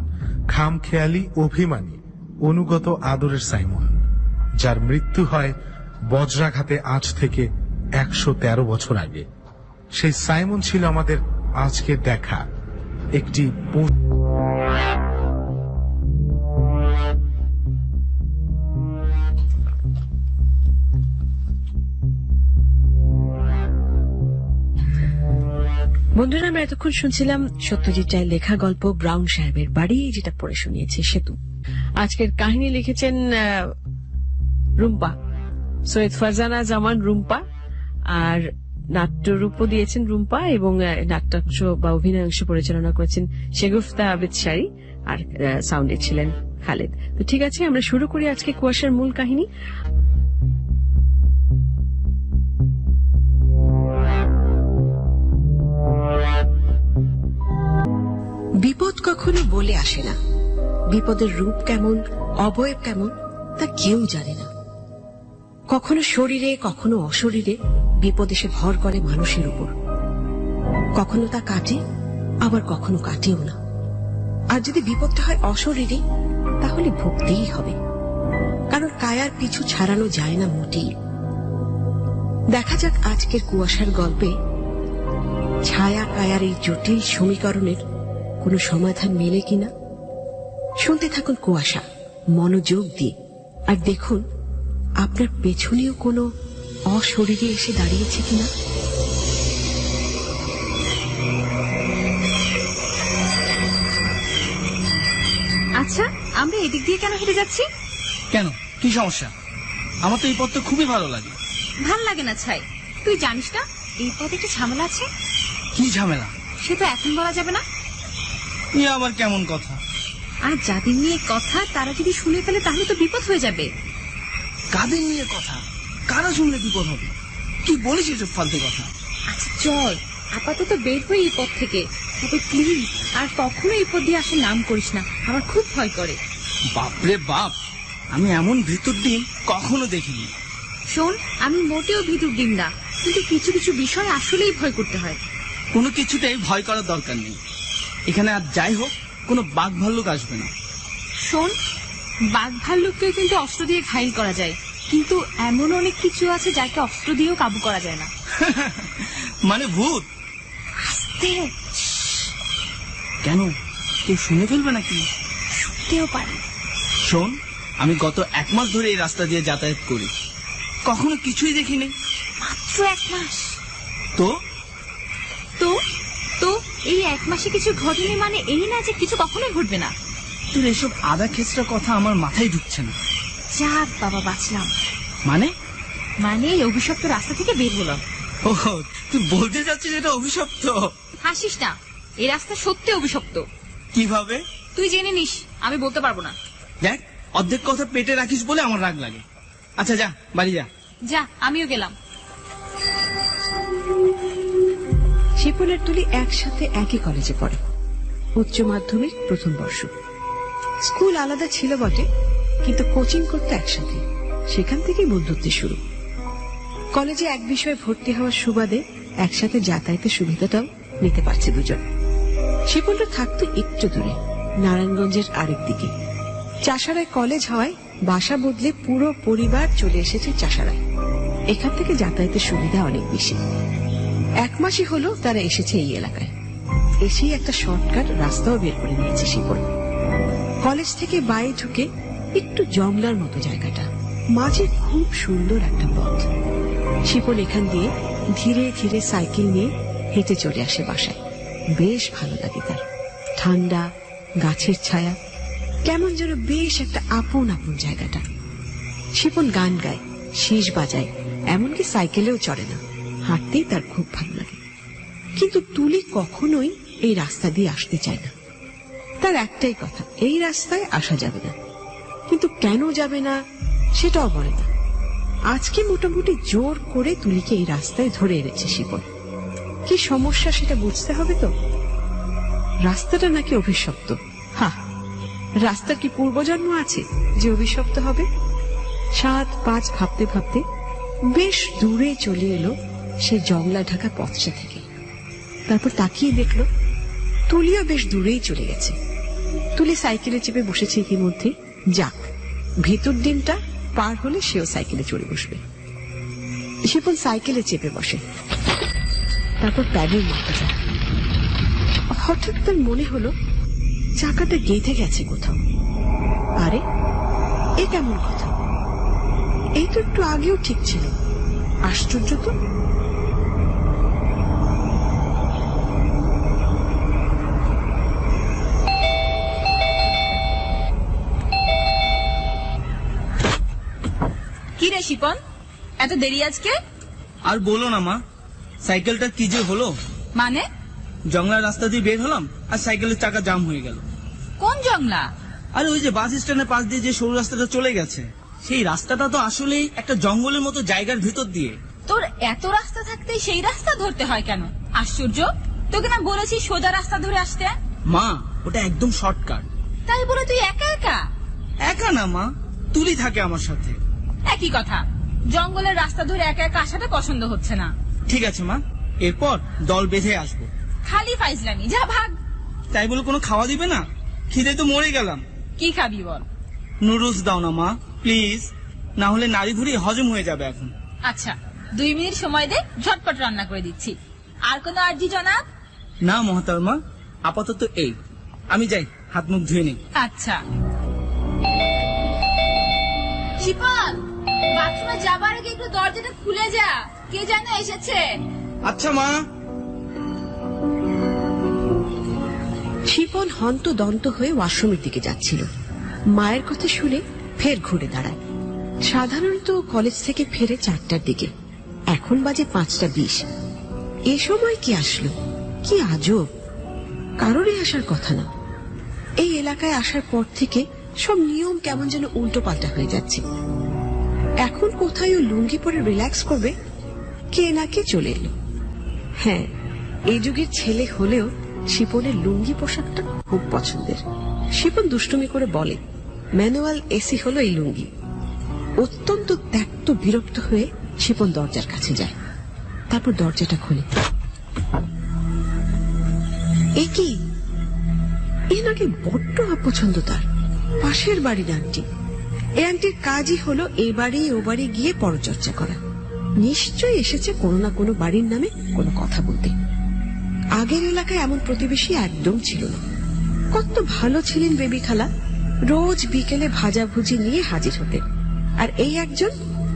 খামখেয়ালি, অভিমানী, অনুগত আদরের সাইমন, যার মৃত্যু হয় বজ্রাঘাতে আজ থেকে 113 বছর আগে। সেই সাইমন ছিল আমাদের আজকে দেখা একটি বন্ধুরা, আমরা এতক্ষণ শুনছিলাম সত্যজিৎ রায়ের লেখা গল্প ব্রাউন সাহেবের বাড়ি, যেটা পড়ে শুনিয়েছে সেতু। আজকের কাহিনী লিখেছেন রুম্পা, সৈয়দ ফারজানা জামান রুম্পা, আর নাট্যরূপও দিয়েছেন রুম্পা, এবং নাট্যাংশ বা অভিনয়াংশ পরিচালনা করেছেন শেগুফতা আবিদ শাড়ি, আর সাউন্ডে ছিলেন খালেদ। তো ঠিক আছে, আমরা শুরু করি আজকে কুয়াশার মূল কাহিনী। বিপদ কখনো বলে আসে না। বিপদের রূপ কেমন, অবয়ব কেমন তা কেউ জানে না। কখনো শরীরে, কখনো অশরীরে বিপদ এসে ভর করে মানুষের উপর। কখনো তা কাটে, আবার কখনো কাটেও না। আর যদি বিপদটা হয় অশরীরে, তাহলে ভুগতেই হবে, কারণ কায়ার পিছু ছাড়ানো যায় না মোটেই। দেখা যাক আজকের কুয়াশার গল্পে ছায়া কায়ার এই জটিল সমীকরণের কোনো সমাধান মেলে কিনা। শুনতে থাকুন কুয়াশা মনোযোগ দিয়ে, আর দেখুন আপনার পেছনেও কোনো অশরীরে এসে দাঁড়িয়েছে কিনা। আচ্ছা, আমরা এদিক দিয়ে কেন হেঁটে যাচ্ছি? কেন, কি সমস্যা? আমার তো এই পথটা খুবই ভালো লাগে। ভাল লাগে না ছাই, তুই জানিস না এই পথে একটা ঝামেলা আছে। কি ঝামেলা? সে তো এখন বলা যাবে না। এ আবার কেমন কথা? আর যাদের নিয়ে কথা তারা যদি শুনে ফেলে তাহলে তো বিপদ হয়ে যাবে। কাদের নিয়ে কথা? কারা শুনলে বিপদ হবে? কি বলিস এসব ফালতু কথা? আচ্ছা চল, আপাতত বের হই এই পথ থেকে। তবে প্লিজ আর কখনো এই পথ দিয়ে আসার নাম করিস না, আমার খুব ভয় করে। বাপরে বাপ, আমি এমন ভিতর ডিম কখনো দেখিনি। শোন, আমি মোটেও ভিতর ডিম না, কিন্তু কিছু কিছু বিষয় আসলেই ভয় করতে হয়। কোনো কিছুতেই ভয় করার দরকার নেই। এখানে আর যাই হোক কোনো বাঘ ভাল্লুক আসবে না। শোন, বাঘ ভাল্লুককে কিন্তু অস্ত্র দিয়ে ঘাইল করা যায়, কিন্তু এমন অনেক কিছু আছে যাকে অস্ত্র দিয়েও কাবু করা যায় না। মানে ভূত? আস্তে, কেন, কেউ শুনে ফেলবে নাকি? শুনতেও পারে। শোন, আমি গত 1 মাস ধরে এই রাস্তা দিয়ে যাতায়াত করি, কখনো কিছুই দেখিনি। মাত্র 1 মাস? তো তো তো এই 1 মাসে কিছু ঘটেনি মানে এই না যে কিছু কখনোই ঘটবে না। তোর এসব আদা খেচড়া কথা আমার মাথায় ঢুকছে না। যাক বাবা, বাঁচলাম। মানে মানে এই অভিশপ্ত রাস্তা থেকে বের হলাম। ও, তুই বলতে চাচ্ছিস এটা অভিশপ্ত? হাসিস না, এই রাস্তা সত্যি অভিশপ্ত। কিভাবে? তুই জেনে নিস, আমি বলতে পারবো না। দেখ, অর্ধেক কথা পেটে রাখিস বলে আমার রাগ লাগে। আচ্ছা যা, বাড়ি যা। যা, আমিও গেলাম। শিপনের তুলি একসাথে একই কলেজে পড়ে, উচ্চ মাধ্যমিক প্রথম বর্ষ। স্কুল আলাদা ছিল বটে, কিন্তু কোচিং করতে একসাথে, সেখান থেকেই বন্ধুত্বের শুরু। কলেজে এক বিষয়ে ভর্তি হওয়ার সুবাদে একসাথে যাতায়াতের সুবিধাটাও নিতে পারছে দুজন। শিপনরা থাকতো একটু দূরে, নারায়ণগঞ্জের আরেক দিকে। চাষারায় কলেজ হওয়ায় বাসা বদলে পুরো পরিবার চলে এসেছে চাষারায়। এখান থেকে যাতায়াতের সুবিধা অনেক বেশি। 1 মাসই হলো তারা এসেছে এই এলাকায়। এসেই একটা শর্টকাট রাস্তাও বের করে নিয়েছে শিপন। কলেজ থেকে বাইরে ঢুকে একটু জংলার মতো জায়গাটা, মাঝে খুব সুন্দর একটা পথ। শিপন এখান দিয়ে ধীরে ধীরে সাইকেল নিয়ে হেঁটে চলে আসে বাসায়। বেশ ভালো লাগে তার। ঠান্ডা, গাছের ছায়া, কেমন যেন বেশ একটা আপন আপন জায়গাটা। শিপন গান গায়, শীষ বাজায়, এমনকি সাইকেলেও চড়ে না। হাঁটতেই তার খুব ভালো লাগে। কিন্তু তুলি কখনোই এই রাস্তা দিয়ে আসতে চায় না। তার একটাই কথা, এই রাস্তায় আসা যাবে না। কিন্তু কেন যাবে না সেটাও বলে না। আজকে মোটামুটি জোর করে তুলিকে এই রাস্তায় ধরে এনেছে শিপন। কি সমস্যা সেটা বুঝতে হবে তো। রাস্তাটা নাকি অভিশপ্ত। হ্যাঁ, রাস্তার কি পূর্বজন্ম আছে যে অভিশপ্ত হবে? 7-5 ভাবতে ভাবতে বেশ দূরে চলে এলো সেই জংলা ঢাকা পথটা থেকে। তারপর তাকিয়ে দেখলো তুলিও বেশ দূরেই চলে গেছে। তুলি সাইকেলে চেপে বসেছে ইতিমধ্যে। যাক, ভিতর দিনটা পার হলে সেও সাইকেলে চড়ে বসবে। শিপন সাইকেলে চেপে বসে, তারপর প্যাডেল মারতে যায়। হঠাৎ তার মনে হলো চাকাটা গেঁথে গেছে কোথাও। আরে, এ কেমন কথা? এই তো একটু আগেও ঠিক ছিল। আশ্চর্য তো। কি রে শিপন, এত দেরি আজকে? আর বলো না মা, সাইকেলটা কি যে হলো। মানে? জংলা রাস্তা দিয়ে বের হলাম আর সাইকেলের চাকা জাম হয়ে গেল। কোন জংলা? আর ওই যে বাস স্ট্যান্ডের পাশ দিয়ে যে সরু রাস্তাটা চলে গেছে, সেই রাস্তাটা তো আসলেই একটা জঙ্গলের মতো জায়গার ভিতর দিয়ে। তোর এত রাস্তা থাকতে সেই রাস্তা ধরতে হয় কেন? আশ্চর্য, তোকে না বলেছি সোজা রাস্তা ধরে আসতে। মা, ওটা একদম শর্টকাট। তাই বলে তুই একা একা? একা না মা, তুলি থাকে আমার সাথে। একই কথা, জঙ্গলের রাস্তা ধরে একা একা আসাটা পছন্দ হচ্ছে না। ঠিক আছে মা, এরপর দল বেঁধে আসবো। খালি ফাইজলামি, যা ভাগ। তাই বলে কোনো খাওয়া দিবে না? খিদে তো মরে গেলাম। কি খাবি বল? নুডলস দাও না মা, প্লিজ, না হলে নাড়ি ভুড়ি হজম হয়ে যাবে এখন। আচ্ছা, 2 মিনিট সময় দে, ঝটপট রান্না করে দিচ্ছি। আর কোনো আর্জি জনাব? না মহাতারমা, আপাতত এই। আমি যাই, হাত মুখ ধুয়ে নিই। আচ্ছা। শিপন, বাথরুমে যাবার আগে একটু দরজাটা খুলে যা, কে যেন এসেছে। আচ্ছা মা। শিপন হন্তদন্ত হয়ে ওয়াশরুমের দিকে যাচ্ছিল। মায়ের কথা শুনে ফের ঘুরে দাঁড়ায়। সাধারণত কলেজ থেকে ফেরে 4টার দিকে, এখন বাজে 5টা 20। এ সময় কি আসলো? কি আজব, কারোরই আসার কথা না। এই এলাকায় আসার পর থেকে সব নিয়ম কেমন যেন উল্টো পাল্টা হয়ে যাচ্ছে। এখন কোথায় ও লুঙ্গি পরে রিল্যাক্স করবে, কে না কে চলে এলো। হ্যাঁ, এই যুগের ছেলে হলেও শিপনের লুঙ্গি পোশাকটা খুব পছন্দের। শিপন দুষ্টুমি করে বলে, ম্যানুয়াল এসি হলো এই লুঙ্গি। অত্যন্ত ত্যক্ত বিরক্ত হয়ে শিপন দরজার কাছে যায়। তারপর দরজাটা খোলে। এ কি, এ নাকি বড্ড অপছন্দ তার। পাশের বাড়ির আন্টি, এই আন্টির কাজই হলো এ বাড়ি ও বাড়ি গিয়ে পরচর্চা করা। নিশ্চয়ই এসেছে কোনো না কোনো বাড়ির নামে কোনো কথা বলতে। আগের এলাকায় এমন প্রতিবেশী একদম ছিল না। কত ভালো ছিলেন বেবি খালা, রোজ বিকেলে ভাজাভুজি নিয়ে হাজির হতেন। আর এই একজন,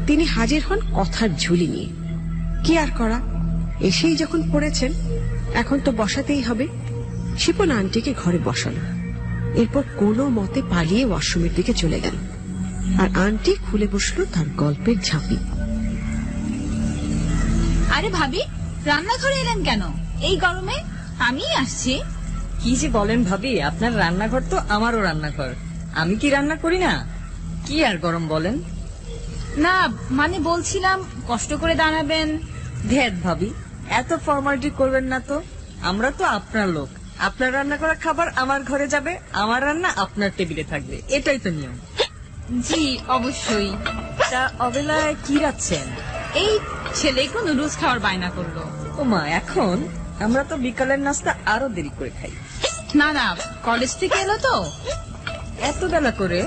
তিনি হাজির হন কথার ঝুলি নিয়ে। কি আর করা, এসেই যখন পড়েছেন এখন তো বসাতেই হবে। শিপন আন্টিকে ঘরে বসালো, এরপর কোনো মতে পালিয়ে ওয়াশরুমের দিকে চলে গেল। আর আন্টি খুলে বসলো তার গল্পের ঝাঁপি। আরে ভাবি, রান্নাঘরে এলেন কেন এই গরমে? আমি আসছি। কি যে বলেন ভাবি, আপনার রান্নাঘর তো আমারও রান্নাঘর। আমি কি রান্না করি না? কি আর গরম বলেন। না মানে বলছিলাম কষ্ট করে দাঁড়াবেন। ধ্যাত ভাবি, এত ফর্মালিটি করবেন না তো। আমরা তো আপনার লোক, আপনার রান্না করা খাবার আমার ঘরে যাবে, আমার রান্না আপনার টেবিলে থাকবে, এটাই তো নিয়ম। জি অবশ্যই। তা অবেলায় কি রাখছেন? এই ছেলে একটু নুডলস খাওয়ার বায়না করলো। ও মা, এখন আমরা তো বিকালের নাস্তা আরো দেরি করে খাই। না না, কলেজ থেকে এলো তো। এত বেলা করে?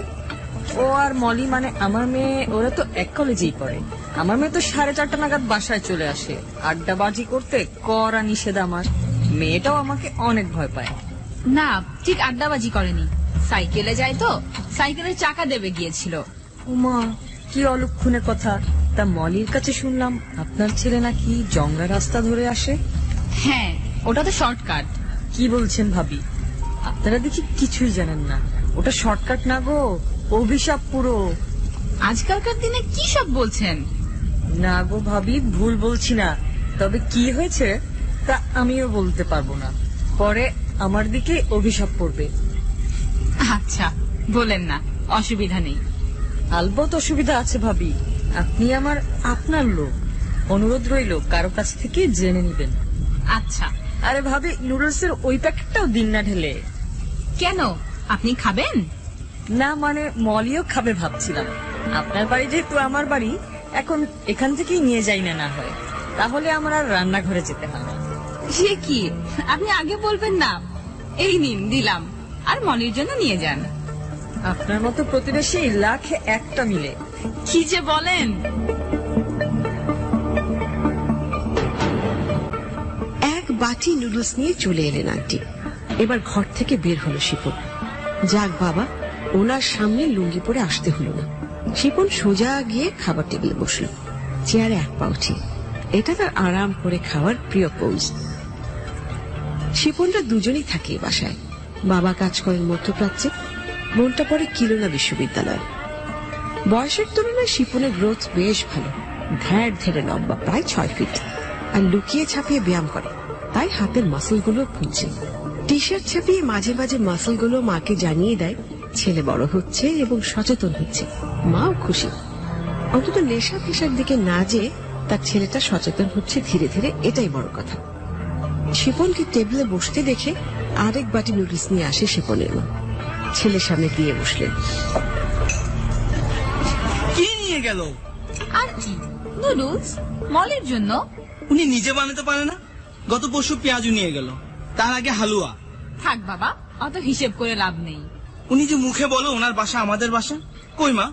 ও আর মলি মানে আমার মেয়ে, ওরা তো এক কলেজেই পড়ে। আমার মেয়ে তো 4:30 নাগাদ বাসায় চলে আসে। আড্ডাবাজি করতে কড়া নিষেধ আমার। মেয়েটাও আমাকে অনেক ভয় পায়। না ঠিক আড্ডাবাজি করেনি, সাইকেলে যায় তো, সাইকেলের চাকা দেবে গিয়েছিল। উমা, কি অলক্ষণের কথা। তা মলির কাছে শুনলাম আপনার ছেলে নাকি জংলা রাস্তা ধরে আসে। হ্যাঁ, ওটা তো শর্টকাট। কি বলছেন ভাবি, আপনারা দেখি কিছুই জানেন না। ওটা শর্টকাট না গো, অভিশাপ পুরো। আজকালকার দিনে কি সব বলছেন? না গো ভাবি, ভুল বলছি না। তবে কি হয়েছে তা আমিও বলতে পারবো না, পরে আমার দিকে অভিশাপ পড়বে। আচ্ছা বলেন না, অসুবিধা নেই। আলবত অসুবিধা আছে ভাবি, আপনি আমার আপনার লোক, অনুরোধ রইল কারো কাছ থেকে জেনে নিবেন। আচ্ছা। আরে ভাবি, নুডলসের ওই প্যাকেটটাও দিন না ঢেলে। কেন, আপনি খাবেন? না মানে মলিও খাবে ভাবছিলাম। আপনার বাড়ি যেহেতু আমার বাড়ি, এখন এখান থেকেই নিয়ে যাই না, না হয় তাহলে আমার আর রান্নাঘরে যেতে হয় না। সে কি, আপনি আগে বলবেন না। এই নিন দিলাম, আর মনির জন্য নিয়ে যান। আপনার মতো প্রতিবেশী লাখে একটা মিলে। কি যে বলেন। এক বাটি নুডলস নিয়ে চলে এলেন আন্টি। এবার ঘর থেকে বের হলো শিপন। যাক বাবা, ওনার সামনে লুঙ্গি পরে আসতে হলো না। শিপন সোজা গিয়ে খাবার টেবিলে বসলো, চেয়ারে এক পা উঠিয়ে। এটা তার আরাম করে খাওয়ার প্রিয় পোজ। শিপনরা দুজনেই থাকে এই বাসায়। বাবা কাজ করেন মধ্যপ্রাচ্যে, বোনটা পড়ে কিলোনা বিশ্ববিদ্যালয়ে। বয়সের তুলনায় শিপনের গ্রোথ বেশ ভালো। ধ্যার ধেরে লম্বা, প্রায় 6 ফিট। আর লুকিয়ে ছাপিয়ে ব্যায়াম করে, তাই হাতের মাসলগুলো ফুলছে। টি শার্ট ছাপিয়ে মাঝে মাঝে মাসলগুলো মাকে জানিয়ে দেয় ছেলে বড় হচ্ছে এবং সচেতন হচ্ছে। মাও খুশি, অন্তত নেশা ফেশার দিকে না যেয়ে তার ছেলেটা সচেতন হচ্ছে ধীরে ধীরে, এটাই বড় কথা। শিপনকে টেবিলে বসতে দেখে আরেক বাটি নুডলস নিয়ে আসে শিপনের মা। ছেলের সামনে দিয়ে বসলেন। কি নিয়ে গেল? আর কি, নুডলস মলের জন্য। উনি নিজে বানাতে পারে না? গত পরশু পেঁয়াজু নিয়ে গেল, তার আগে হালুয়া। থাক বাবা, অত হিসেব করে লাভ নেই। উনি যে মুখে বলো ওনার বাসা আমাদের বাসা, কই মা,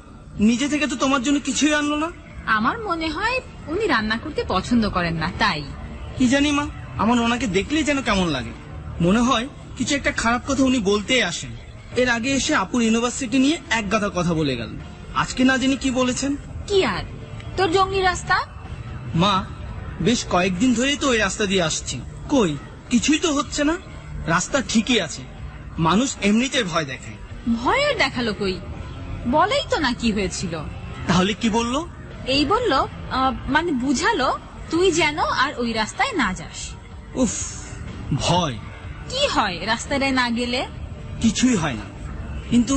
নিজে থেকে তো তোমার জন্য কিছুই আনলো না। আমার মনে হয় উনি রান্না করতে পছন্দ করেন না, তাই। কি জানি মা, আমার ওনাকে দেখলেই যেন কেমন লাগে। মনে হয় কিছু একটা খারাপ কথা উনি বলতেই আসেন। এর আগে এসে আপুর ইউনিভার্সিটি নিয়ে এক গাদা কথা বলে গেল। আজকে না জানি কি বলেছেন। কি আর, তোর জঙ্গলি রাস্তা। মা, বেশ কয়েকদিন ধরেই তো ওই রাস্তা দিয়ে আসছি, কই কিছুই তো হচ্ছে না। রাস্তা ঠিকই আছে, মানুষ এমনিতে ভয় দেখায়। ভয়ের দেখালো কই, বলেই তো না কি হয়েছিল। তাহলে কি বললো? এই বলল, মানে বুঝালো তুই যেন আর ওই রাস্তায় না যাস। উফ, ভয় কি হয় রাস্তায় না গেলে? কিছুই হয় না, কিন্তু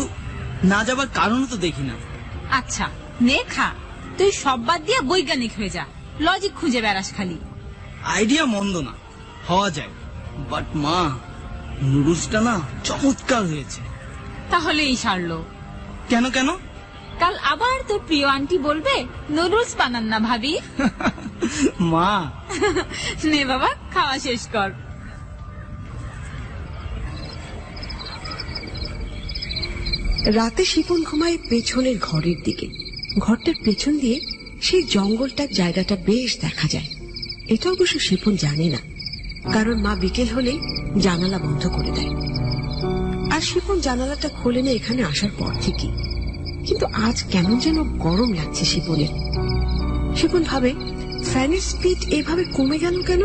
না যাবার কারণও তো দেখি না। আচ্ছা নে খা, তুই সব বাদ দিয়ে বৈজ্ঞানিক হয়ে যা, লজিক খুঁজে বেড়াস খালি। আইডিয়া মন্দ না, হওয়া যায়, বাট মা, নুডলসটা না চমৎকার হয়েছে। তাহলেই সারলো। কেন কেন? কাল আবার তোর প্রিয় আন্টি বলবে নুডলস বানান না ভাবি। মা নে বাবা, খাওয়া শেষ কর। রাতে শিপন ঘুমায় পেছনের ঘরের দিকে। ঘরটার পেছন দিয়ে সেই জঙ্গলটার জায়গাটা বেশ দেখা যায়। এটা অবশ্য শিপন জানে না, কারণ মা বিকেল হলে জানালা বন্ধ করে দেয়। আর শিপন জানালাটা খোলে না এখানে আসার পর থেকে। কিন্তু আজ কেমন যেন গরম লাগছে শিপনের। শিপন ভাবে, ফ্যানের স্পিড এভাবে কমে গেল কেন,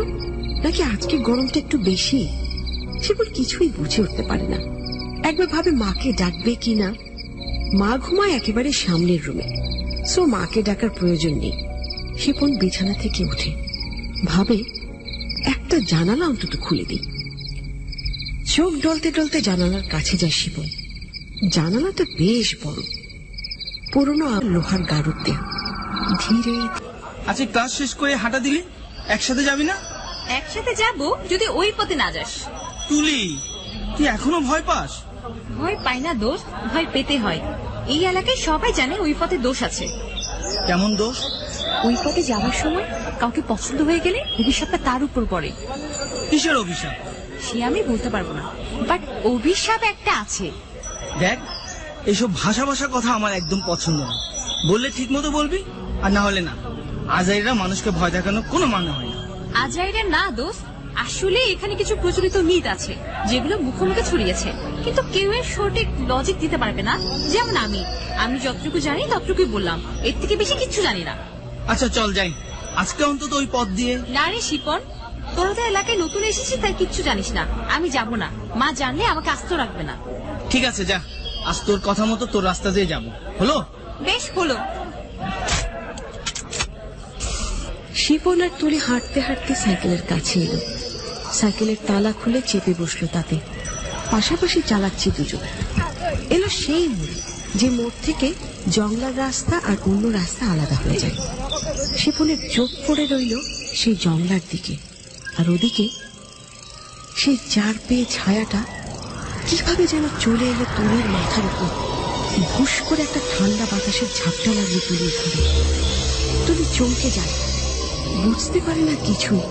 নাকি আজকে গরমটা একটু বেশি। শিপন কিছুই বুঝে উঠতে পারে না। একবার ভাবে মাকে ডাকবে কিনা। মা ঘুমায় একেবারে সামনের রুমে, সো মাকে ডাকার প্রয়োজন নেই। শিপন বিছানা থেকে উঠে ভাবে, একটা জানালা অন্তত খুলে দিই। চোখ ডলতে ডলতে জানালার কাছে যায় শিপন। জানালাটা বেশ বড়, পুরনো লোহার গারদ দেয়া। ধীরে আচ্ছা, ক্লাস শেষ করে হাঁটা দিলি, একসাথে যাবি না? একসাথে যাব যদি ওই পথে না যাস। তুলি, তুই এখনো ভয় পাস? ভয় পাই না দোষ, ভয় পেতে হয়। এই এলাকায় সবাই জানে ওই পথে দোষ আছে। কেমন দোষ? ওই পথে যাওয়ার সময় কাউকে পছন্দ হয়ে গেলে অভিশাপটা তার উপর পড়ে। কিসের অভিশাপ? সে আমি বলতে পারবো না, বাট অভিশাপ একটা আছে। দেখ, এসব ভাষা ভাষা কথা আমার একদম পছন্দ না। বললে ঠিক মতো বলবি, আর না হলে না। আজাইরা মানুষকে ভয় দেখানো কোনো মানে হয় না। আজরাইলের না দোষ, আসলে এখানে কিছু প্রচলিত মিথ আছে যেগুলো মুখে মুখে ছড়িয়েছে, কিন্তু কেউ এর সঠিক লজিক দিতে পারবে না। যেমন আমি যতটুকু জানি ততটুকুই বললাম, এর থেকে বেশি কিচ্ছু জানি না। আচ্ছা চল যাই, আজকে অন্তত ওই পথ দিয়ে। না রে শিপন, তোরা তো এলাকায় নতুন এসেছিস, তাই কিচ্ছু জানিস না। আমি যাব না, মা জানলে আমাকে আস্ত রাখবে না। ঠিক আছে যা, আজ তোর কথা মতো তোর রাস্তা দিয়ে যাবো। হলো? বেশ হলো। শিপন আর তুলি হাঁটতে হাঁটতে সাইকেলের কাছে এলো। সাইকেলের তালা খুলে চেপে বসলো তাতে। পাশাপাশি চালাচ্ছে দুজন। এলো সেই মোড়, যে মোড় থেকে জংলার রাস্তা আর অন্য রাস্তা আলাদা হয়ে যায়। শিপনের চোখ পড়ে রইল সেই জংলার দিকে, আর ওদিকে সেই চার পেয়ে ছায়াটা কিভাবে যেন চলে এলো তুলির মাথার উপর। হুশ করে একটা ঠান্ডা বাতাসের ঝাপটা লাগলো তুলির ঘরে। তুলি চমকে যায়, বুঝতে পারে না কিছুই,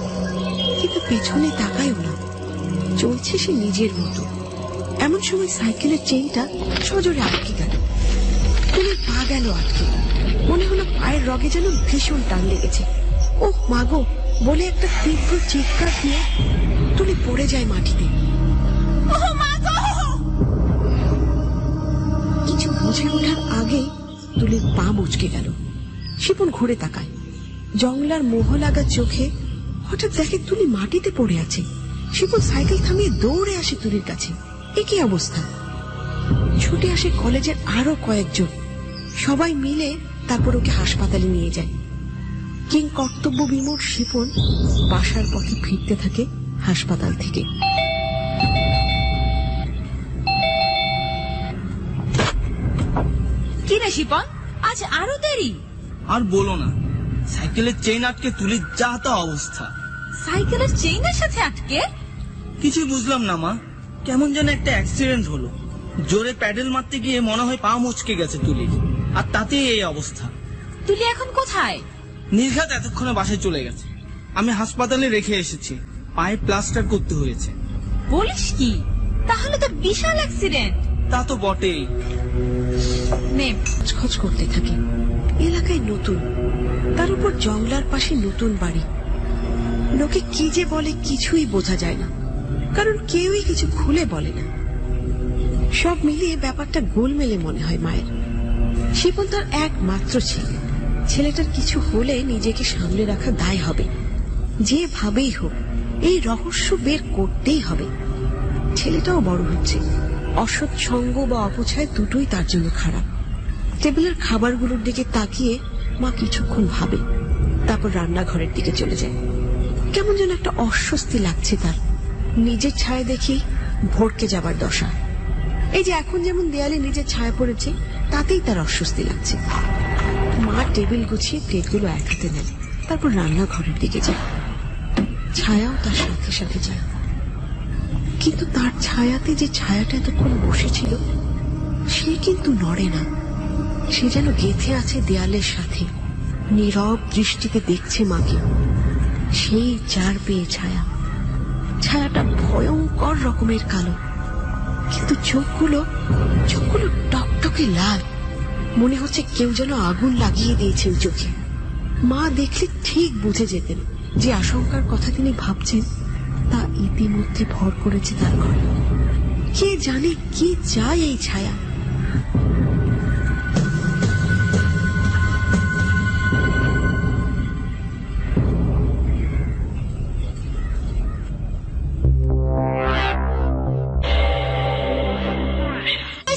কিন্তু পেছনে তাকায়ও না। চলছে সে নিজের মতো। এমন সময় সাইকেলের চেইনটা সজোরে আটকে গেল। তুলির পা গেল আটকে। মনে হলো পায়ের রগে যেন ভীষণ টান লেগেছে। ওহ মাগো বলে একটা তীব্র চিৎকার দিয়ে তুলি পড়ে যায় মাটিতে। কিছু বুঝে ওঠার আগে তুলির পা মুচকে গেল। শিপন ঘুরে তাকায়। জংলার মোহ লাগা চোখে হঠাৎ দেখে তুলি মাটিতে পড়ে আছে। শিপন সাইকেল থামিয়ে দৌড়ে আসে তুলির কাছে। একই অবস্থা। ছুটে আসে কলেজের আরো কয়েকজন। সবাই মিলে তারপর ওকে হাসপাতালে নিয়ে যায়। কিং কর্তব্য বিমূঢ় শিপন বাসার পথে ফিরতে থাকে হাসপাতাল থেকে। কি রে শিপন, আজ আরো দেরি? আর বলো না, সাইকেলের চেইন আটকে তুলির যা তা অবস্থা। সাইকেলের চেইনের সাথে আটকে? কিছুই বুঝলাম না মা, কেমন যেন একটা অ্যাক্সিডেন্ট হলো। জোরে প্যাডেল মারতে গিয়ে মনে হয় পা মুচকে গেছে তুলির, আর তাতেই এই অবস্থা। তুলি এখন কোথায়? নির্ঘাত এতক্ষণে বাসায় চলে গেছে। আমি হাসপাতালে রেখে এসেছি, পায়ে প্লাস্টার করতে হয়েছে। বলিস কি? তাহলে তো বিশাল অ্যাক্সিডেন্ট। তা তো বটেই। নে খোঁজ করতে থাকে। এলাকায় নতুন, তার উপর জংলার পাশে নতুন বাড়ি। লোকে কি যে বলে কিছুই বোঝা যায় না, কারণ কেউই কিছু খুলে বলে না। সব মিলিয়ে ব্যাপারটা গোলমেলে মনে হয় মায়ের। শিপন তার একমাত্র ছেলে। ছেলেটার কিছু হলে নিজেকে সামলে রাখা দায় হবে। যেভাবেই হোক এই রহস্য বের করতেই হবে। ছেলেটাও বড় হচ্ছে। অসৎ সঙ্গ বা অপছয় দুটোই তার জন্য খারাপ। টেবিলের খাবারগুলোর দিকে তাকিয়ে মা কিছুক্ষণ ভাবে, তারপর রান্নাঘরের দিকে চলে যায়। কেমন যেন একটা অস্বস্তি লাগছে তার। নিজের ছায়া দেখি ভড়কে যাবার দশা। এই যে এখন যেমন দেয়ালে নিজের ছায়া পড়েছে, তাতেই তার অস্বস্তি লাগছে। মা টেবিল গুছিয়ে প্লেটগুলো এক হাতে নেন, তারপর রান্নাঘরের দিকে যায়। ছায়াও তার সাথে সাথে যায়। কিন্তু তার ছায়াতে যে ছায়াটা এতক্ষণ বসেছিল, সে কিন্তু নড়ে না। সে যেন গেঁথে আছে দেয়ালের সাথে, নীরব দৃষ্টিতে দেখছে মাকে। সেই চার পেয়ে ছায়া। ছায়াটা ভয়ঙ্কর রকমের কালো। কিন্তু চোখগুলো টকটকে লাল। মনে হচ্ছে কেউ যেন আগুন লাগিয়ে দিয়েছে ওই চোখে। মা দেখলে ঠিক বুঝে যেতেন যে আশঙ্কার কথা তিনি ভাবছেন তা ইতিমধ্যে ভর করেছে তার ঘরে। কে জানে কি চায় এই ছায়া।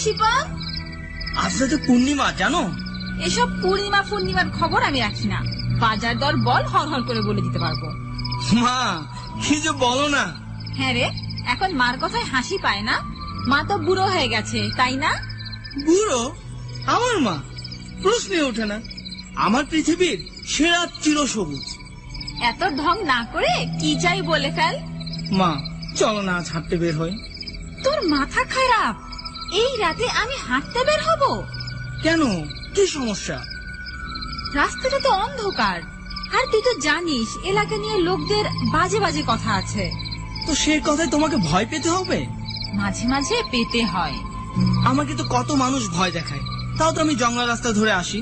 শিপন, আজ তো পূর্ণিমা, জানো? এসব পূর্ণিমার খবর আমি রাখি না। বাজার দর বল, হর করে বলে দিতে পারবো। মা, কি যে বলো না। হ্যাঁ রে, এখন মার কথায় হাসি পায় না? মা তো বুড়ো হয়ে গেছে, তাই না? বুড়ো? আমার মা? প্রশ্নে ওঠে না। আমার পৃথিবীর সেরা চিরসবুজ। এত ঢং না করে কি চাই বলে ফেল। মা, চলো না আজ হাঁটতে বের হই। তোর মাথা খারাপ? এই রাতে আমি হাঁটতে বের হব? কেন, কি সমস্যা? রাস্তাটা তো অন্ধকার, আর তুই তো জানিস এলাকা নিয়ে লোকদের বাজে বাজে কথা আছে। তো সে কথায় তোমাকে ভয় পেতে হবে? মাঝে মাঝে পেতে হয়। আমাকে তো কত মানুষ ভয় দেখায়, তাও তো আমি জঙ্গল রাস্তা ধরে আসি।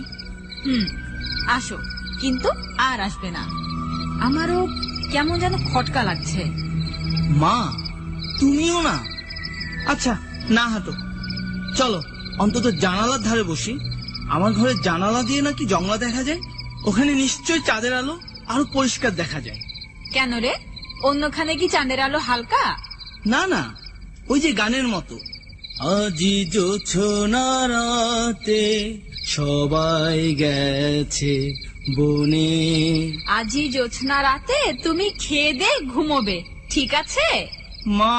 আসো, কিন্তু আর আসবে না। আমারও কেমন যেন খটকা লাগছে। মা, তুমিও না? আচ্ছা, না হাঁটো, চলো অন্তত জানালার ধারে বসি। আমার ঘরের জানালা দিয়ে নাকি জঙ্গলা দেখা যায়। ওখানে নিশ্চয়ই চাঁদের আলো আরো পরিষ্কার দেখা যায়। কেন রে, অন্যখানে কি চাঁদের আলো হালকা? না না, ওই যে গানের মতো, আজি জোছনা রাতে সবাই গেছে বনে। আজি জোছনা রাতে তুমি খেয়ে দে ঘুমোবে, ঠিক আছে? মা,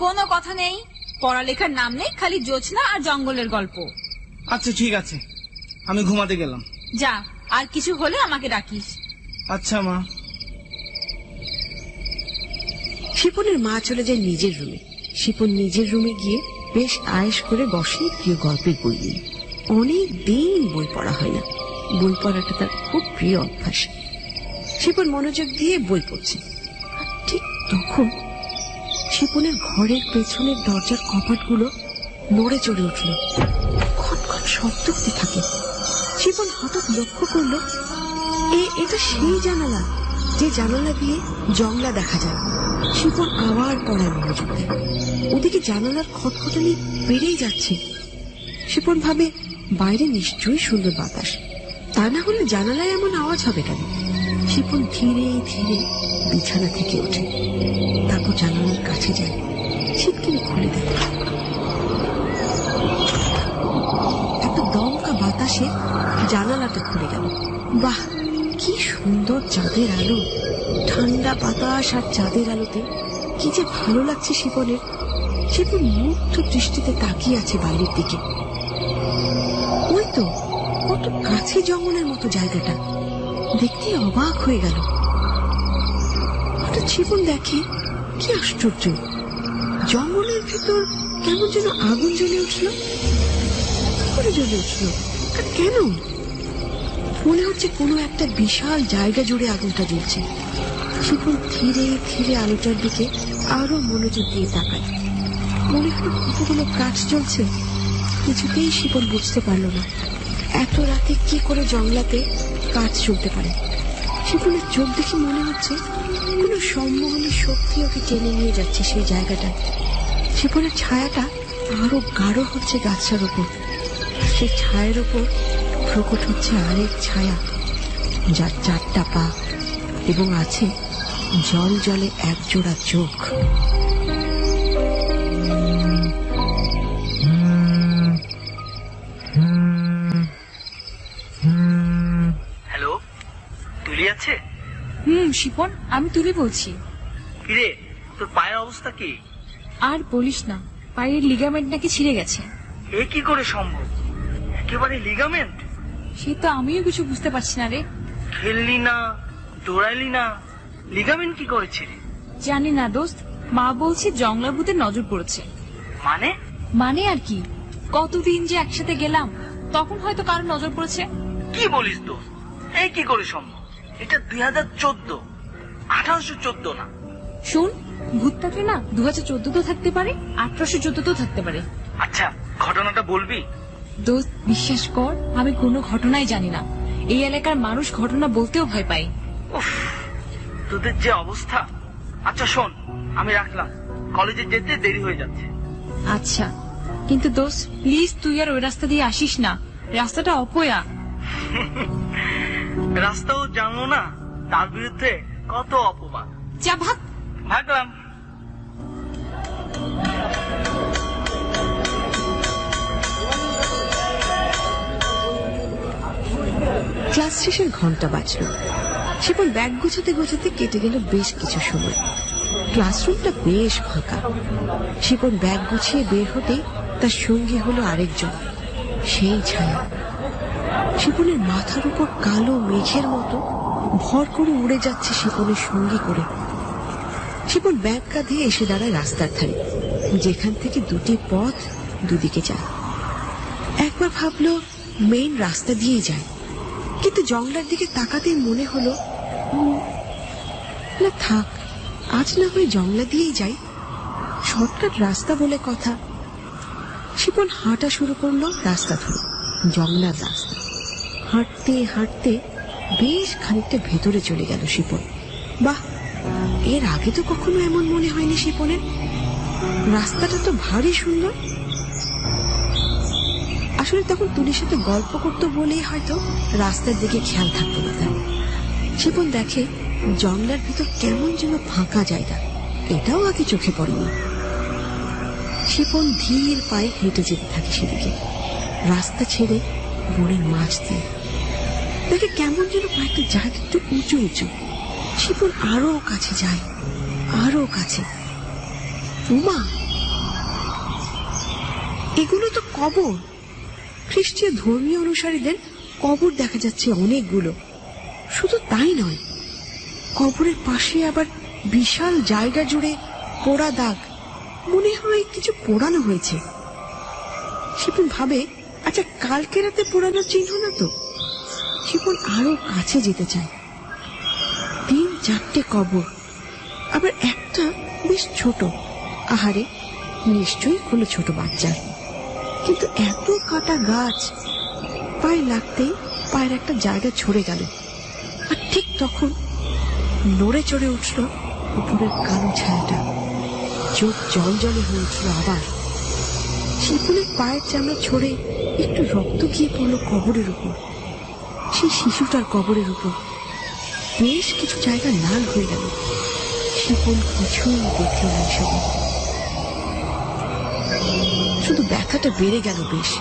কোনো কথা নেই, পড়ালেখার নাম নেই, খালি জোছনা আর জঙ্গলের গল্প। আচ্ছা ঠিক আছে, আমি ঘুমাতে গেলাম। যা, আর কিছু হলে আমাকে ডাকিস। আচ্ছা মা। শিপনের মা চলে যায় নিজের রুমে। শিপন নিজের রুমে গিয়ে বেশ আয়েশ করে বসে প্রিয় গল্পের বই নিয়ে। অনেক দিন বই পড়া হয় না। বই পড়াটা তার খুব প্রিয় অভ্যাস। শিপন মনোযোগ দিয়ে বই পড়ছে। ঠিক তখন শিপনের ঘরের পেছনের দরজার কপাটগুলো নড়ে চড়ে উঠল। খটখট শব্দ হতে থাকে। শিপন হঠাৎ লক্ষ্য করলো এটা সেই জানালা যে জানালা দিয়ে জংলা দেখা যায়। শিপন আবার পড়ায় মনোযোগ দেয়। ওদিকে জানালার খটখটানি বেড়েই যাচ্ছে। শিপন ভাবে বাইরে নিশ্চয়ই সুন্দর বাতাস, তা না হলে জানালায় এমন আওয়াজ হবে কেন? শিপন ধীরে ধীরে বিছানা থেকে ওঠে, তারপর জানালার কাছে যায়, ছিটকিনি খুলে দেয়। একটা দমকা বাতাসে জানালাটা খুলে গেল। বাহ, কি সুন্দর চাঁদের আলো! ঠান্ডা বাতাস আর চাঁদের আলোতে কি যে ভালো লাগছে শিপনের। শিপন মুগ্ধ দৃষ্টিতে তাকিয়ে আছে বাইরের দিকে। ওই তো কত কাছে জঙ্গলের মতো জায়গাটা, দেখতে অবাক হয়ে গেল। হঠাৎ শিপন দেখে কি আশ্চর্য, জঙ্গলের ভিতর কেমন যেন আগুন জ্বলে উঠল। কি করে জ্বলে উঠল আর কেন? মনে হচ্ছে কোনো একটা বিশাল জায়গা জুড়ে আগুনটা জ্বলছে। শিপন ধীরে ধীরে আলোটার দিকে আরো মনোযোগ দিয়ে তাকায়। মনে হয় কতগুলো কাঠ জ্বলছে। কিছুতেই শিপন বুঝতে পারল না এত রাতে কি করে জঙ্গলাতে কাঠ জ্বলতে পারে। শিপনের চোখ দেখে মনে হচ্ছে কোনো সম্মোহনী শক্তি ওকে টেনে নিয়ে যাচ্ছে সেই জায়গাটায়। শিপনের ছায়াটা আরো গাঢ় হচ্ছে গাছটার উপর। সেই ছায়ের উপর প্রকট হচ্ছে আরেক ছায়া, যার 4টা পা এবং আছে জল জলে একজোড়া চোখ। হ্যালো, তুলি আছে? শিপন, আমি তুলি বলছি। কিরে, তোর পায়ের অবস্থা কি? আর বলিস না, পায়ের লিগামেন্ট নাকি ছিঁড়ে গেছে। এ কি করে সম্ভব? একেবারে লিগামেন্ট? সে তো আমিও কিছু বুঝতে পারছি না রে। খেললি না, দৌড়াইলি না, লিগামেন্ট কি করেছে রে? জানি না দোস্ত, মা বলছে জংলা ভূতের নজর পড়েছে। মানে আর কি, কতদিন যে একসাথে গেলাম, তখন হয়তো কারো নজর পড়েছে। কি বলিস দোস্ত, এই কি করে সম্ভব? এটা 2014, 1814 না। শুন, ভূত থাকলে না 2014 তো থাকতে পারে, 1814 তো থাকতে পারে। আচ্ছা, ঘটনাটা বলবি? দোস্ত বিশ্বাস কর, আমি কোনো ঘটনাই জানি না। এই এলাকার মানুষ ঘটনা বলতেও ভয় পায়। উফ, তোদের যে অবস্থা। আচ্ছা শোন, আমি রাখলাম, কলেজে যেতে দেরি হয়ে যাচ্ছে। আচ্ছা, কিন্তু দোস্ত প্লিজ তুই আর ওই রাস্তা দিয়ে আসিস না, রাস্তাটা অপয়া। রাস্তাও জানলো না, তার বিরুদ্ধে কত অপমান। যা ভাগ। ভাগলাম। ক্লাস শেষের ঘন্টা বাজলো। শিপন ব্যাগ গোছাতে গোছাতে কেটে গেল বেশ কিছু সময়। ক্লাসরুমটা বেশ ফাঁকা। শিপন ব্যাগ গুছিয়ে বের হতেই তার সঙ্গী হলো আরেকজন, সেই ছায়া। শিপনের মাথার উপর কালো মেঘের মতো ভর করে উড়ে যাচ্ছে শিপনের সঙ্গী করে। শিপন ব্যাগ কাঁধে এসে দাঁড়ায় রাস্তার ধারে, যেখান থেকে দুটি পথ দুদিকে যায়। একবার ভাবলো মেইন রাস্তা দিয়ে যায়, কিন্তু জঙ্গলার দিকে তাকাতেই মনে হলো না থাক, আজ না হয় জঙ্গলা দিয়েই যাই, শর্টকাট রাস্তা বলে কথা। শিপন হাঁটা শুরু করলো রাস্তা ধরে, জঙ্গলার রাস্তা। হাঁটতে হাঁটতে বেশ খানিকটা ভেতরে চলে গেল শিপন। বাহ, এর আগে তো কখনো এমন মনে হয়নি শিপনের। রাস্তাটা তো ভারী সুন্দর। আসলে তখন তুলির সাথে গল্প করতো বলেই হয়তো রাস্তার দিকে খেয়াল থাকতো না তার। শিপন দেখে জঙ্গলার ভিতর কেমন যেন ফাঁকা জায়গা, এটাও আগে চোখে পড়েনি। শিপন ধীর পায়ে হেঁটে যেতে থাকে সেদিকে, রাস্তা ছেড়ে বনের মাঝ দিয়ে। দেখে কেমন যেন কয়েকটা জায়গা একটু উঁচু উঁচু। শিপন আরো কাছে যায়, আরো কাছে। উমা, এগুলো তো কবর। খ্রিস্টীয় ধর্মীয় অনুসারীদের কবর দেখা যাচ্ছে অনেকগুলো। শুধু তাই নয়, কবরের পাশে আবার বিশাল জায়গা জুড়ে পোড়া দাগ, মনে হয় কিছু পোড়ানো হয়েছে। শিপন ভাবে, আচ্ছা কালকে রাতে পোড়ানোর চিহ্ন না তো? শিপন আরো কাছে যেতে চায়। 3-4টে কবর, আবার একটা বেশ ছোট। আহারে, নিশ্চয়ই কোনো ছোট বাচ্চার। কিন্তু এত কাটা গাছ, পায়ে লাগতেই পায়ের একটা জায়গা ছড়ে গেল। আর ঠিক তখন নড়ে চড়ে উঠল উপরের কালো ছায়াটা। চোখ জল জলে হয়ে উঠল আবার। শিপনের পায়ের চামড়া ছড়ে একটু রক্ত গিয়ে পড়লো কবরের উপর, সেই শিশুটার কবরের উপর। বেশ কিছু জায়গা লাল হয়ে গেল। শিপন কিছুই দেখল না এসবে, শুধু ব্যথাটা বেড়ে গেল বেশ।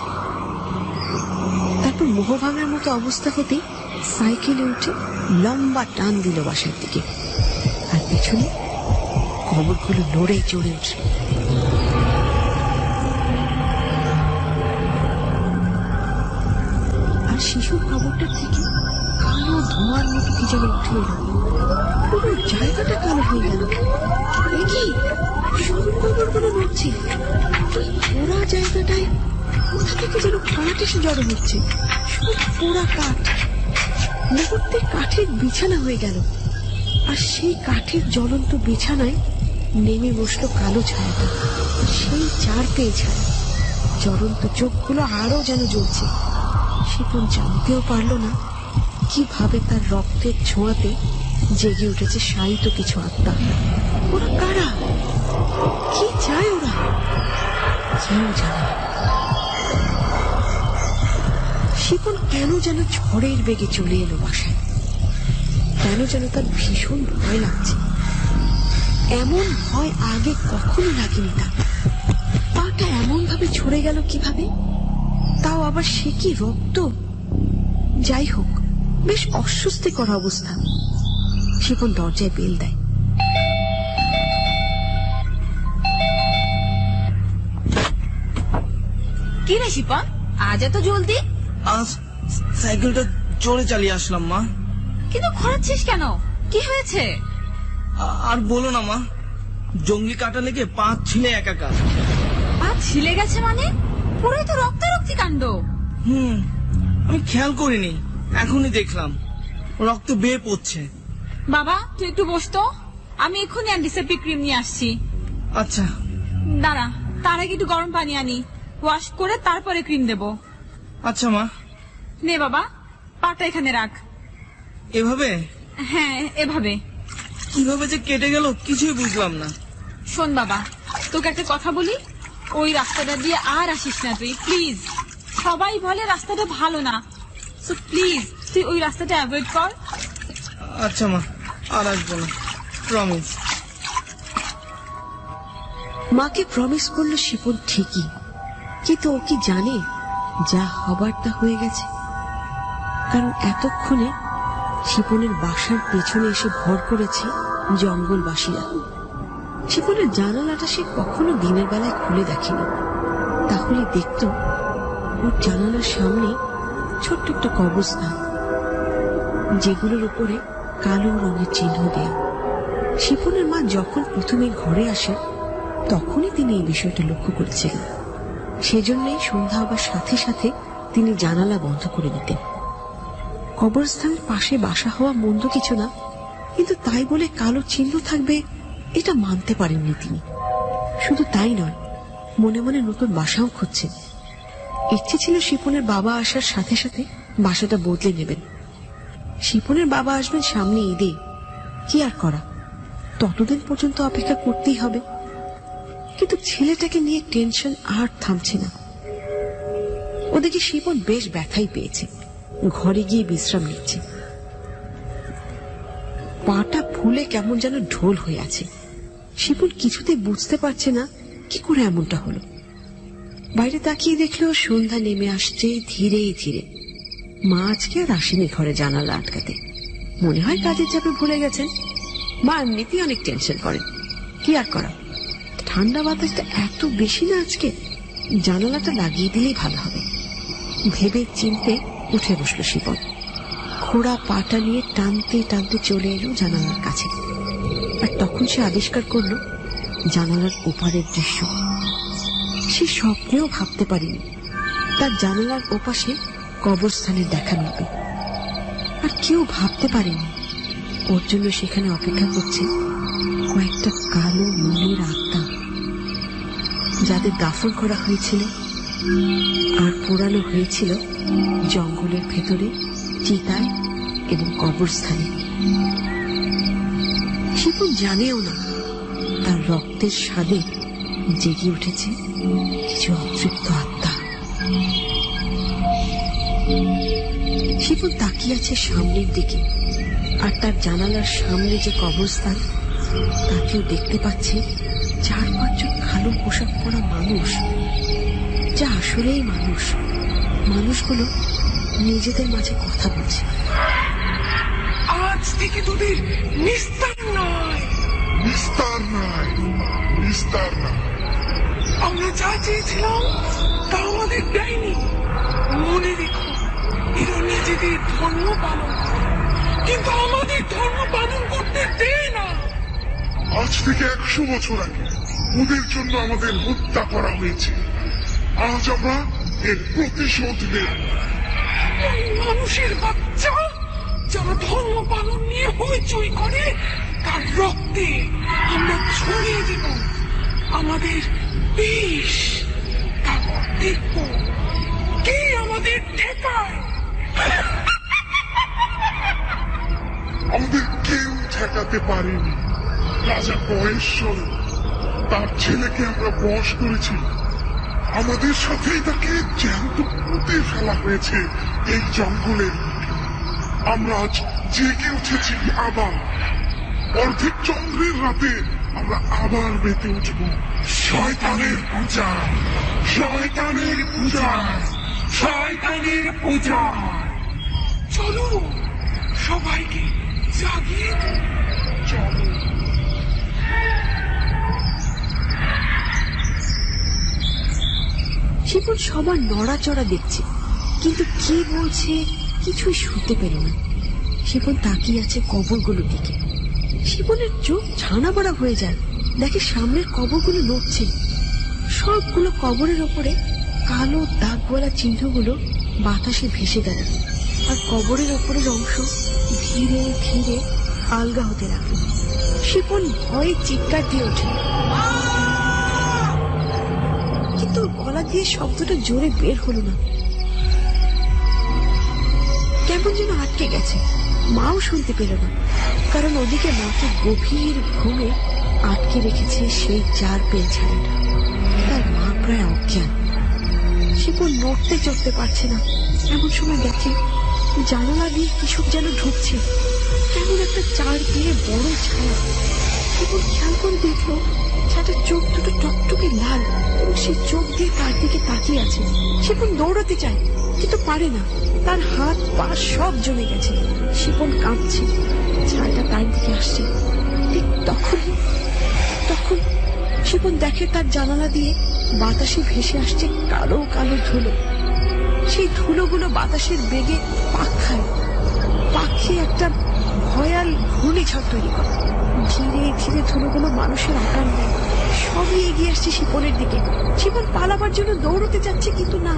তারপর মোহ ভাঙার মতো অবস্থা হতে সাইকেলে উঠে লম্বা টান দিল বাসার দিকে, আর পেছনে কবরগুলো নড়ে চড়ে উঠল। আর শিশুর কবরটার থেকে কালো ধোঁয়ার মতো কি যেন উঠে এলো। পুরো জায়গাটা কালো হয়ে গেল। দেখি সব কবরগুলো নড়ছে। পোড়া জায়গাটায় কোথা থেকে যেন কাঠ এসে জড়ো হচ্ছে, সব পোড়া কাঠ। মুহূর্তে কাঠের বিছানা হয়ে গেল, আর সেই কাঠের জ্বলন্ত বিছানায় নেমে বসলো কালো ছায়াটা। সেই চার পেয়ে ছায়া, জ্বলন্ত চোখগুলো আরো যেন জ্বলছে। শিপন জানতেও পারলো না কিভাবে তার রক্তের ছোঁয়াতে জেগে উঠেছে শায়িত কিছু আত্মা। ওরা কারা, কি চায় ওরা, কেউ জানে না। শিপন কেন যেন ঝড়ের বেগে চলে এলো বাসায়। কেন যেন তার ভীষণ ভয় লাগছে। এমন ভয় আগে কখনো লাগেনি তার। পাটা এমন ভাবে ছড়ে গেল কিভাবে, তাও আবার সে কি রক্ত। যাই হোক, বেশ অস্বস্তিকর অবস্থা। শিপন দরজায় বেল দেয়। কি রে শিপন, আজ এত জলদি? আজ সাইকেলটা জোরে চালিয়ে আসলাম মা। কিন্তু ঘোরাচ্ছিস কেন, কি হয়েছে? আর বলো না মা, জঙ্গলি কাটা লেগে পা ছিলে একাকার। পা ছিলে গেছে মানে? পুরোই তো রক্তারক্তি কাণ্ড। আমি খেয়াল করিনি, এখনই দেখলাম রক্ত বেয়ে পড়ছে। বাবা তুই একটু বস তো। আমি এক্ষুনি অ্যান্টিসেপ্টিক ক্রিম নিয়ে আসছি। আচ্ছা দাঁড়া, তার আগে একটু গরম পানি আনি, ওয়াশ করে তারপরে ক্রিম দেব। আচ্ছা মা। নে বাবা, পাটা এখানে রাখ। এভাবে? হ্যাঁ, এভাবে। কিভাবে যে কেটে গেল কিছুই বুঝলাম না। শোন বাবা, তোকে একটা কথা বলি, ওই রাস্তাটা দিয়ে আর আসিস না তুই, প্লিজ। সবাই বলে রাস্তাটা ভালো না, সো প্লিজ তুই ওই রাস্তাটা অ্যাভয়েড কর। আচ্ছা মা, আর আসবো না, প্রমিস। মাকে প্রমিস করলো শিপন ঠিকই, কিন্তু ও কি জানে যা হবার তা হয়ে গেছে? কারণ এতক্ষণে শিপনের বাসার পেছনে এসে ভর করেছে জঙ্গলবাসীরা। শিপনের জানালাটা সে কখনো দিনের বেলায় খুলে দেখেনি, তাহলে দেখত ওর জানালার সামনে ছোট্ট একটা কবরস্থান, যেগুলোর উপরে কালো রঙের চিহ্ন দেয়া। শিপনের মা যখন প্রথমে ঘরে আসে তখনই তিনি এই বিষয়টা লক্ষ্য করেছিলেন। সেজন্যই সন্ধ্যা হবার সাথে সাথে তিনি জানালা বন্ধ করে দিতেন। কবরস্থানের পাশে বাসা হওয়া মন্দ কিছু না, কিন্তু তাই বলে কালো চিহ্ন থাকবে এটা মানতে পারেননি তিনি। শুধু তাই নয়, মনে মনে নতুন বাসাও খুঁজছেন। ইচ্ছে ছিল শিপনের বাবা আসার সাথে সাথে বাসাটা বদলে নেবেন। শিপনের বাবা আসবেন সামনে ঈদে, কি আর করা, ততদিন পর্যন্ত অপেক্ষা করতেই হবে। কিন্তু ছেলেটাকে নিয়ে টেনশন আর থামছে না। ওদিকে শিপন বেশ ব্যথাই পেয়েছে, ঘরে গিয়ে বিশ্রাম নিচ্ছে। পাটা ফুলে কেমন যেন ঢোল হয়ে আছে। শিপন কিছুতে বুঝতে পারছে না কি করে এমনটা হলো। বাইরে তাকিয়ে দেখলেও সন্ধ্যা নেমে আসছে ধীরে ধীরে। মা আজকে আর আসেনি ঘরে জানালা আটকাতে, মনে হয় কাজের চাপে ভুলে গেছেন। মা এমনিতেই অনেক টেনশন করেন, কি আর করা। ঠান্ডা বাতাসটা এত বেশি না আজকে, জানালাটা লাগিয়ে দিলেই ভালো হবে ভেবে চিনতে উঠে বসল শিপন। খোড়া পাটা নিয়ে টানতে টানতে চলে এলো জানালার কাছে। আর তখন সে আবিষ্কার করলো জানালার ওপারের দৃশ্য। সে স্বপ্নেও ভাবতে পারেনি তার জানালার ওপাশে কবরস্থানের দেখা মিলবে। আর কেউ ভাবতে পারেনি ওর জন্য সেখানে অপেক্ষা করছে কয়েকটা কালো মনের আত্মা, যাদের দাফন করা হয়েছিল আর পোড়ানো হয়েছিল জঙ্গলের ভেতরে, চিতায় এবং কবরস্থানে। শিপন জানেও না তার রক্তের স্বাদে জেগে উঠেছে কিছু অতৃপ্ত আত্মা। শিপন তাকিয়ে আছে সামনের দিকে, আর তার জানালার সামনে যে কবরস্থান তাকেও দেখতে পাচ্ছে 4-5 জন কালো পোশাক পরা মানুষ, যা আসলেই মানুষ। মানুষগুলো নিজেদের মাঝে কথা বলছে। আজ থেকে তোদের নিস্তার নয়, নিস্তার নাই, নিস্তার নাই। আমরা যা চেয়েছিলাম তা আমাদের দেয়নি। মনে রেখো, এরা নিজেদের ধর্ম পালন করে, কিন্তু আমাদের ধর্ম পালন করতে দেয় না। আজ থেকে 100 বছর আগে ওদের জন্য আমাদের হত্যা করা হয়েছে। আজ আমরা এর প্রতিশোধ নেব। ওই মানুষের বাচ্চা যারা ধর্ম পালন নিয়ে হইচই করে, তার রক্তে আমরা ছড়িয়ে দিব আমাদের বিষ। তারপর দেখব কে আমাদের ঠেকায়। আমাদের কেউ ঠেকাতে পারেনি। রাজা বয়েশ্বর, তার ছেলেকে আমরা বশ করেছি। আমাদের সাথেই তাকে জ্যান্ত পুঁতে ফেলা হয়েছে এই জঙ্গলের। আমরা আজ জেগে উঠেছি আবার। অর্ধেক চন্দ্রের রাতে আমরা আবার মেতে উঠব শয়তানের পূজা, শয়তানের পূজা, শয়তানের পূজা। চলো সবাইকে জাগিয়ে দিই। চলো। শিপন সবার নড়াচড়া দেখছে, কিন্তু কি বলছে কিছুই শুনতে পেল না। শিপন তাকিয়ে আছে কবরগুলোর দিকে। শিপনের চোখ ছানা বড়া হয়ে যায়, দেখে সামনের কবরগুলো নড়ছে। সবগুলো কবরের ওপরে কালো দাগওয়ালা চিহ্নগুলো বাতাসে ভেসে বেড়ায়, আর কবরের ওপরের অংশ ধীরে ধীরে আলগা হতে লাগলো। শিপন ভয়ে চিৎকার দিয়ে ওঠে, কিন্তু গলা দিয়ে শব্দটা জোরে বের হলো না, কেমন যেন আটকে গেছে। মাও শুনতে পেল না, কারণ ওদিকে মাকে গভীর ঘুমে আটকে রেখেছে সেই 4 পেয়ে ছায়াটা। তার মা প্রায় অজ্ঞান। শিপন নড়তে চড়তে পারছে না। এমন সময় দেখে জানালা দিয়ে কিসব যেন ঢুকছে, কেমন একটা 4 পেয়ে বড় ছায়া। শিপন খেয়াল করে দেখলো ছায়াটার চোখ দুটো টকটকে লাল এবং সে চোখ দিয়ে তার দিকে তাকিয়ে আছে। শিপন দৌড়াতে চায় কিন্তু পারে না, তার হাত পা সব জমে গেছে। শিপন কাঁপছে, ছায়াটা তার দিকে আসছে। ঠিক তখন শিপন দেখে তার জানালা দিয়ে বাতাসে ভেসে আসছে কালো কালো ধুলো। সেই ধুলোগুলো বাতাসের বেগে পাক খায়, পাক খেয়ে একটা ভয়াল ঘূর্ণিঝড় তৈরি করে। ধীরে ধীরে ধুলোগুলো মানুষের আকার নেয়, সবই এগিয়ে আসছে শিপনের দিকে। শিপন পালাবার জন্য দৌড়তে যাচ্ছে, কিন্তু না,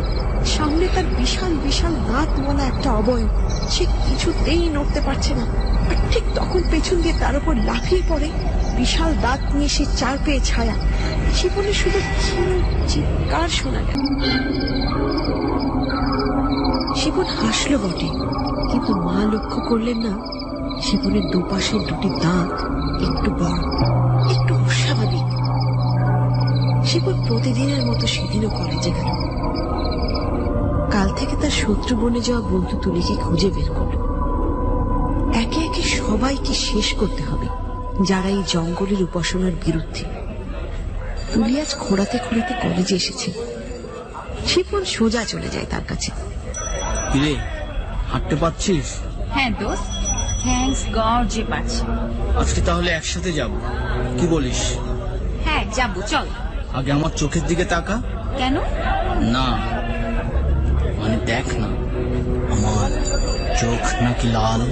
সামনে তার বিশাল বিশাল দাঁতওয়ালা একটা অবয়ব। সে কিছুতেই নড়তে পারছে না। আর ঠিক তখন পেছন দিয়ে তার উপর লাফিয়ে পড়ে বিশাল দাঁত নিয়ে সে 4 পেয়ে ছায়া। শিপনের শুধু ক্ষীণ চিৎকার শোনা গেল। শিপন হাসলো বটে, কিন্তু মা লক্ষ্য করলেন না শিপনের দুপাশের দুটি দাঁত একটু বড়, একটু অস্বাভাবিক। শিপন প্রতিদিনের মতো সেদিনও কলেজে গেল। কাল থেকে তার শত্রু বনে যাওয়া বন্ধু তুলিকে খুঁজে বের করল। একে একে সবাইকে শেষ করতে হবে যারা এই জঙ্গলের উপাসনার বিরুদ্ধে। তুলি আজ খোঁড়াতে খোঁড়াতে কলেজে এসেছে। শিপন সোজা চলে যায় তার কাছে। কিরে, হাঁটতে পারছিস? হ্যাঁ দোস্ত, থ্যাঙ্কস গড যে পাচ্ছি। আজকে তাহলে একসাথে যাব, কি বলিস? হ্যাঁ যাবো, চল। আগে আমার চোখের দিকে তাকা। কেন? না মানে দেখ না, আমার চোখ নাকি লাল।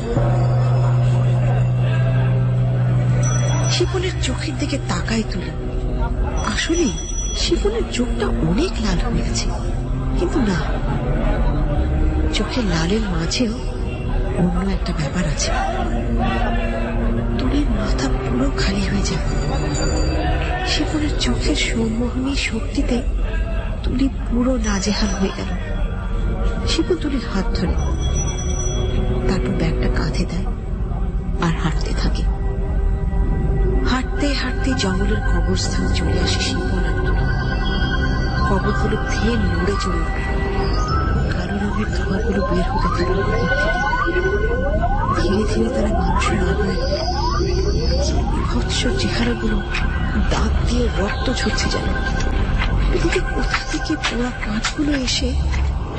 শিপনের চোখের দিকে তাকায় তুলি। আসলে শিপনের চোখটা অনেক লাল হয়ে আছে, কিন্তু না, চোখের লালের মাঝেও অন্য একটা ব্যাপার আছে। তুলির মাথা পুরো খালি হয়ে যায়। শিপনের চোখের সম্মোহনী শক্তিতে তুলি পুরো নাজেহাল হয়ে গেল। শিপন তুলির হাত ধরে, তারপর ব্যাগটা কাঁধে দেয় আর হাঁটতে থাকে। হাঁটতে হাঁটতে জঙ্গলের কবরস্থানে চলে আসে শিপন আর তুলি। কবরগুলো ফের নড়ে চড়ে উঠল, কালো রঙের ধোঁয়াগুলো বের হতে থাকলো কবর থেকে। ধীরে ধীরে তারা মানুষের আগুনে বিভৎস চেহারাগুলো দাঁত দিয়ে রক্ত ঝরছে যেন। এদিকে কোথা থেকে পোড়া কাঠগুলো এসে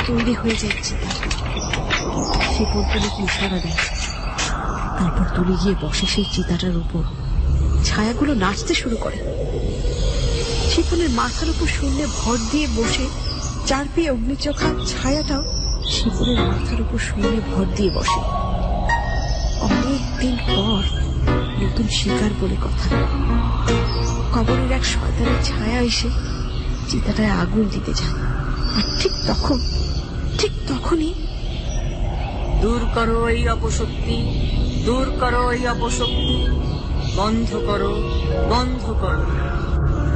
তৈরি হয়ে যাচ্ছে। শিপন তুলিকে ইশারা দেয়, তারপর তুলে গিয়ে বসে সেই চিতাটার উপর। ছায়াগুলো নাচতে শুরু করে। শিপনের মাথার উপর শূন্যে ভর দিয়ে বসে 4 পেয়ে অগ্নিচোখা ছায়াটাও শিপনের মাথার উপর শূন্যে ভর দিয়ে বসে। অনেকদিন পর নতুন শিকার বলে কথা। কবরের এক শয়তানের ছায়া এসে চিতাটায় আগুন দিতে যায়। আর ঠিক তখনই দূর করো এই অপশক্তি, দূর করো এই অপশক্তি, বন্ধ করো, বন্ধ করো,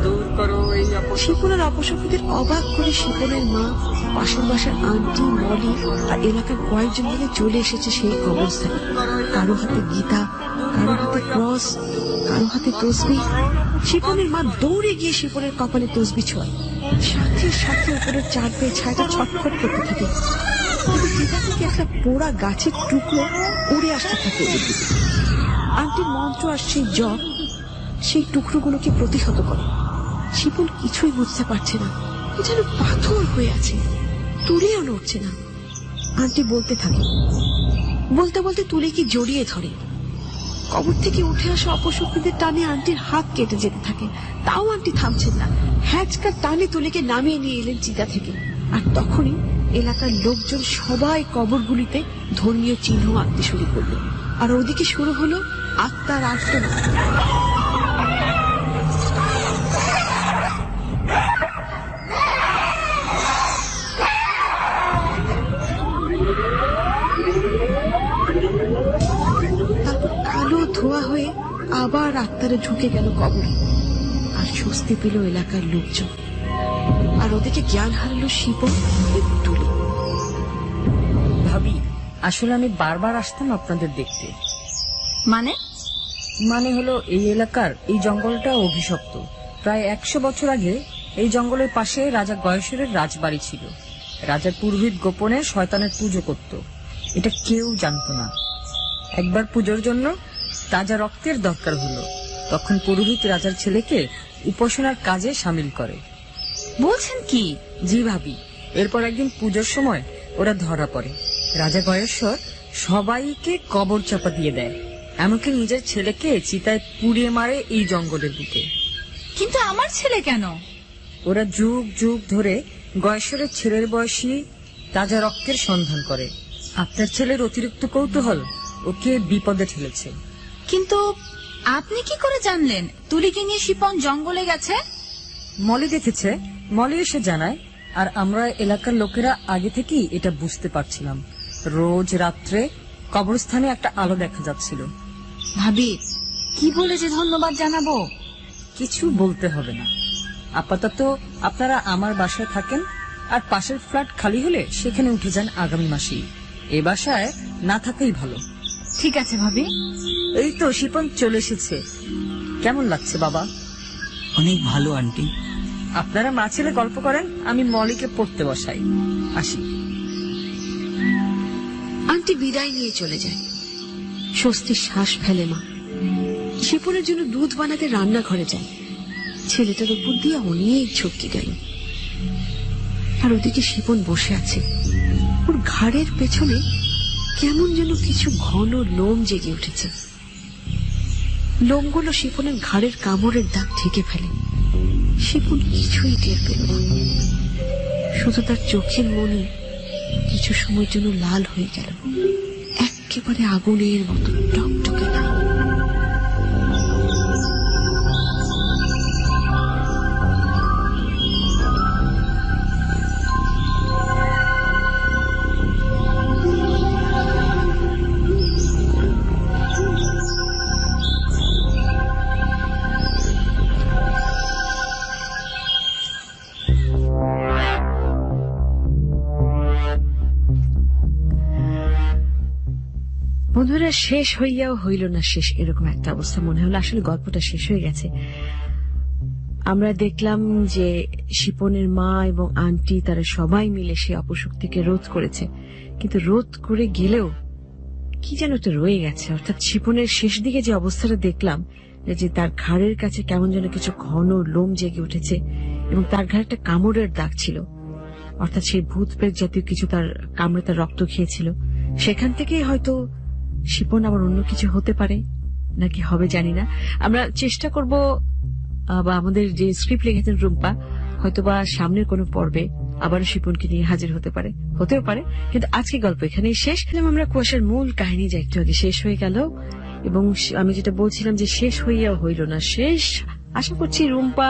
দূর করো এই অপশক্তি। শিপনের অপশক্তিদের অবাক করে শিপনের মা, পাশের বাসার আন্টি, মলি আর এলাকার কয়েকজন মিলে চলে এসেছে সেই কবরস্থানে। কারো হাতে গীতা, কারো হাতে ক্রস, কারো হাতে তসবিহ। শিপনের মা দৌড়ে গিয়ে শিপনের কপালে তসবিহ ছোঁয়। সাথে সাথে উপরের 4 পেয়ে ছায়াটা ছটফট করতে থাকে। গীতা থেকে একটা পোড়া গাছের টুকরো উড়ে আসতে থাকে ওদের দিকে। আন্টির মন্ত্র আর সেই জপ সেই টুকরোগুলোকে প্রতিহত করে। শিপন কিছুই বুঝতে পারছে না, যেন পাথর হয়ে আছে, তুলিও নড়ছে না। আন্টি বলতে থাকে, বলতে বলতে তুলিকে জড়িয়ে ধরে। কবর থেকে উঠে আসা অপশক্তিদের টানে আন্টির হাত কেটে যেতে থাকে, তাও আন্টি থামছেন না। হ্যাচকার টানে তুলিকে নামিয়ে নিয়ে এলেন চিতা থেকে। আর তখনই এলাকার লোকজন সবাই কবরগুলিতে ধর্মীয় চিহ্ন আঁকতে শুরু করলো। আর ওদিকে শুরু হলো আত্মার আর্তনাদ। তারপর কালো ধোঁয়া আবার আত্মারে ঢুকে গেল কবরে, আর স্বস্তি পেল এলাকার লোকজন। আর ওদিকে জ্ঞান হারালো শিপন এবং তুলি। ভাবি, আসলে আমি বারবার আসতাম আপনাদের দেখতে। মানে হলো এই এলাকার এই জঙ্গলটা অভিশপ্ত। প্রায় 100 বছর আগে এই জঙ্গলের পাশে রাজা গয়েশ্বরের রাজবাড়ি ছিল। রাজা পুরোহিত গোপনে শয়তানের পুজো করত, এটা কেউ জানতো না। একবার পুজোর জন্য তাজা রক্তের দরকার হলো, তখন পুরোহিত রাজার ছেলেকে উপাসনার কাজে সামিল করে। বলছেন কি? জি ভাবি, এরপর একদিন পুজোর সময় ওরা ধরা পড়ে। রাজা গয়েশ্বর সবাইকে কবর চাপা দিয়ে দেয়, এমনকি নিজের ছেলেকে চিতায় পুড়িয়ে মারে এই জঙ্গলের বুকে। কিন্তু আমার ছেলে কেন? ওরা যুগ যুগ ধরে গয়েশ্বরের ছেলের বয়সী তাজা রক্তের সন্ধান করে। আপনার ছেলের অতিরিক্ত কৌতূহল ওকে বিপদে ঠেলেছে। কিন্তু আপনি কি করে জানলেন তুলিকে নিয়ে শিপন জঙ্গলে গেছে? মলি দেখেছে, মলি এসে জানায়। আর আমরা এলাকার লোকেরা আগে থেকেই এটা বুঝতে পারছিলাম। রোজ রাত্রে কবরস্থানে একটা আলো দেখা যাচ্ছিল। ভাবি, কি বলে যে ধন্যবাদ জানাবো? কিছু বলতে হবে না, আপাতত আপনারা আমার বাসায় থাকেন, আর পাশের ফ্ল্যাট খালি হলে সেখানে উঠে যান আগামী মাসেই। এ বাসায় না থাকাই ভালো। ঠিক আছে ভাবি। এই তো শিপন চলে এসেছে। কেমন লাগছে বাবা? অনেক ভালো আন্টি। আপনারা মা ছেলে গল্প করেন, আমি মলিকে পড়তে বসাই। আসি। আন্টি বিদায় নিয়ে চলে যায়। স্বস্তির শ্বাস ফেলে মা। শিপনের জন্য দুধ বানাতে রান্নাঘরে যায়। ছেলেটার উপর দিয়ে অনেক ঝক্কি গেল। আর ওদিকে শিপন বসে আছে। ওর ঘাড়ের পেছনে কেমন যেন কিছু ঘন লোম জেগে উঠেছে। লোমগুলো শিপনের ঘাড়ের কামড়ের দাগ ঢেকে ফেলে। শিপন কিছুই টের পেল না, শুধু তার চোখের মনি কিছু সময়ের জন্য লাল হয়ে গেল, একেবারে আগুনের মতো টকটকে লাল। বন্ধুরা, শেষ হইয়াও হইল না শেষ, এরকম একটা অবস্থা মনে হলো। আসলে গল্পটা শেষ হয়ে গেছে। আমরা দেখলাম যে শিপনের মা এবং আন্টি তারা সবাই মিলে সে অপশক্তিকে রোধ করেছে, কিন্তু রোধ করে গেলেও কি যেন একটা রয়ে গেছে। অর্থাৎ শিপনের শেষ দিকে যে অবস্থাটা দেখলাম, যে তার ঘাড়ের কাছে কেমন যেন কিছু ঘন লোম জেগে উঠেছে এবং তার ঘাড়ে একটা কামড়ের দাগ ছিল, অর্থাৎ সেই ভূত প্রেত জাতীয় কিছু তার কামড়ে তার রক্ত খেয়েছিল। সেখান থেকেই হয়তো শিপন আবার অন্য কিছু হতে পারে, নাকি হবে জানি না। আমরা চেষ্টা করব, বা আমাদের যে স্ক্রিপ্ট লিখেছেন রুম্পা, হয়তোবা সামনের কোনো পর্বে আবারও শিপনকে নিয়ে হাজির হতেও পারে। কিন্তু আজকে গল্প এখানেই শেষ। আমরা কুয়াশার মূল কাহিনী যা একটু আগে শেষ হয়ে গেল, এবং আমি যেটা বলছিলাম যে শেষ হইয়াও হইল না শেষ। আশা করছি রুম্পা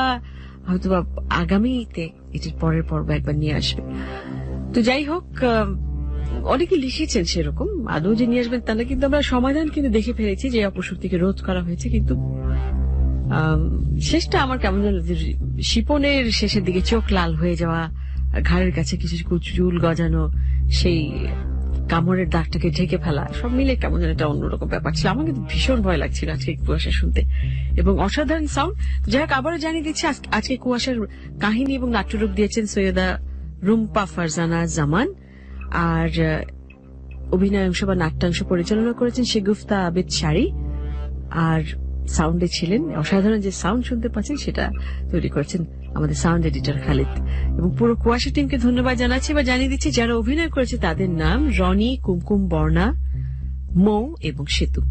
হয়তোবা আগামীতে এটির পরের পর্ব একবার নিয়ে আসবে। তো যাই হোক, অনেকে লিখেছেন সেরকম, আদৌ যে নিয়ে আসবেন তা না, কিন্তু আমরা সমাধান কিন্তু দেখে ফেলেছি যে অপশক্তিকে রোধ করা হয়েছে। কিন্তু শেষটা আমার কেমন যেন, শিপনের শেষের দিকে চোখ লাল হয়ে যাওয়া, ঘাড়ের কাছে কিছু চুল গজানো, সেই কামড়ের দাগটাকে ঢেকে ফেলা, সব মিলে কেমন যেন একটা অন্যরকম ব্যাপার ছিল। আমার কিন্তু ভীষণ ভয় লাগছিল আজকে কুয়াশা শুনতে, এবং অসাধারণ সাউন্ড। যাই হোক, আবারও জানিয়ে দিচ্ছি আজকে কুয়াশার কাহিনী এবং নাট্যরূপ দিয়েছেন সৈয়দা রুম্পা ফারজানা জামান, আর অভিনয়াংশ বা নাট্যাংশ পরিচালনা করেছেন শেগুফতা আবেদ শাড়ি, আর সাউন্ডে ছিলেন অসাধারণ যে সাউন্ড শুনতে পাচ্ছেন সেটা তৈরি করেছেন আমাদের সাউন্ড এডিটর খালিদ। এবং পুরো কুয়াশা টিমকে ধন্যবাদ জানাচ্ছি বা জানিয়ে দিচ্ছি যারা অভিনয় করেছে তাদের নাম রনি, কুমকুম, বর্ণা, মৌ এবং সেতু।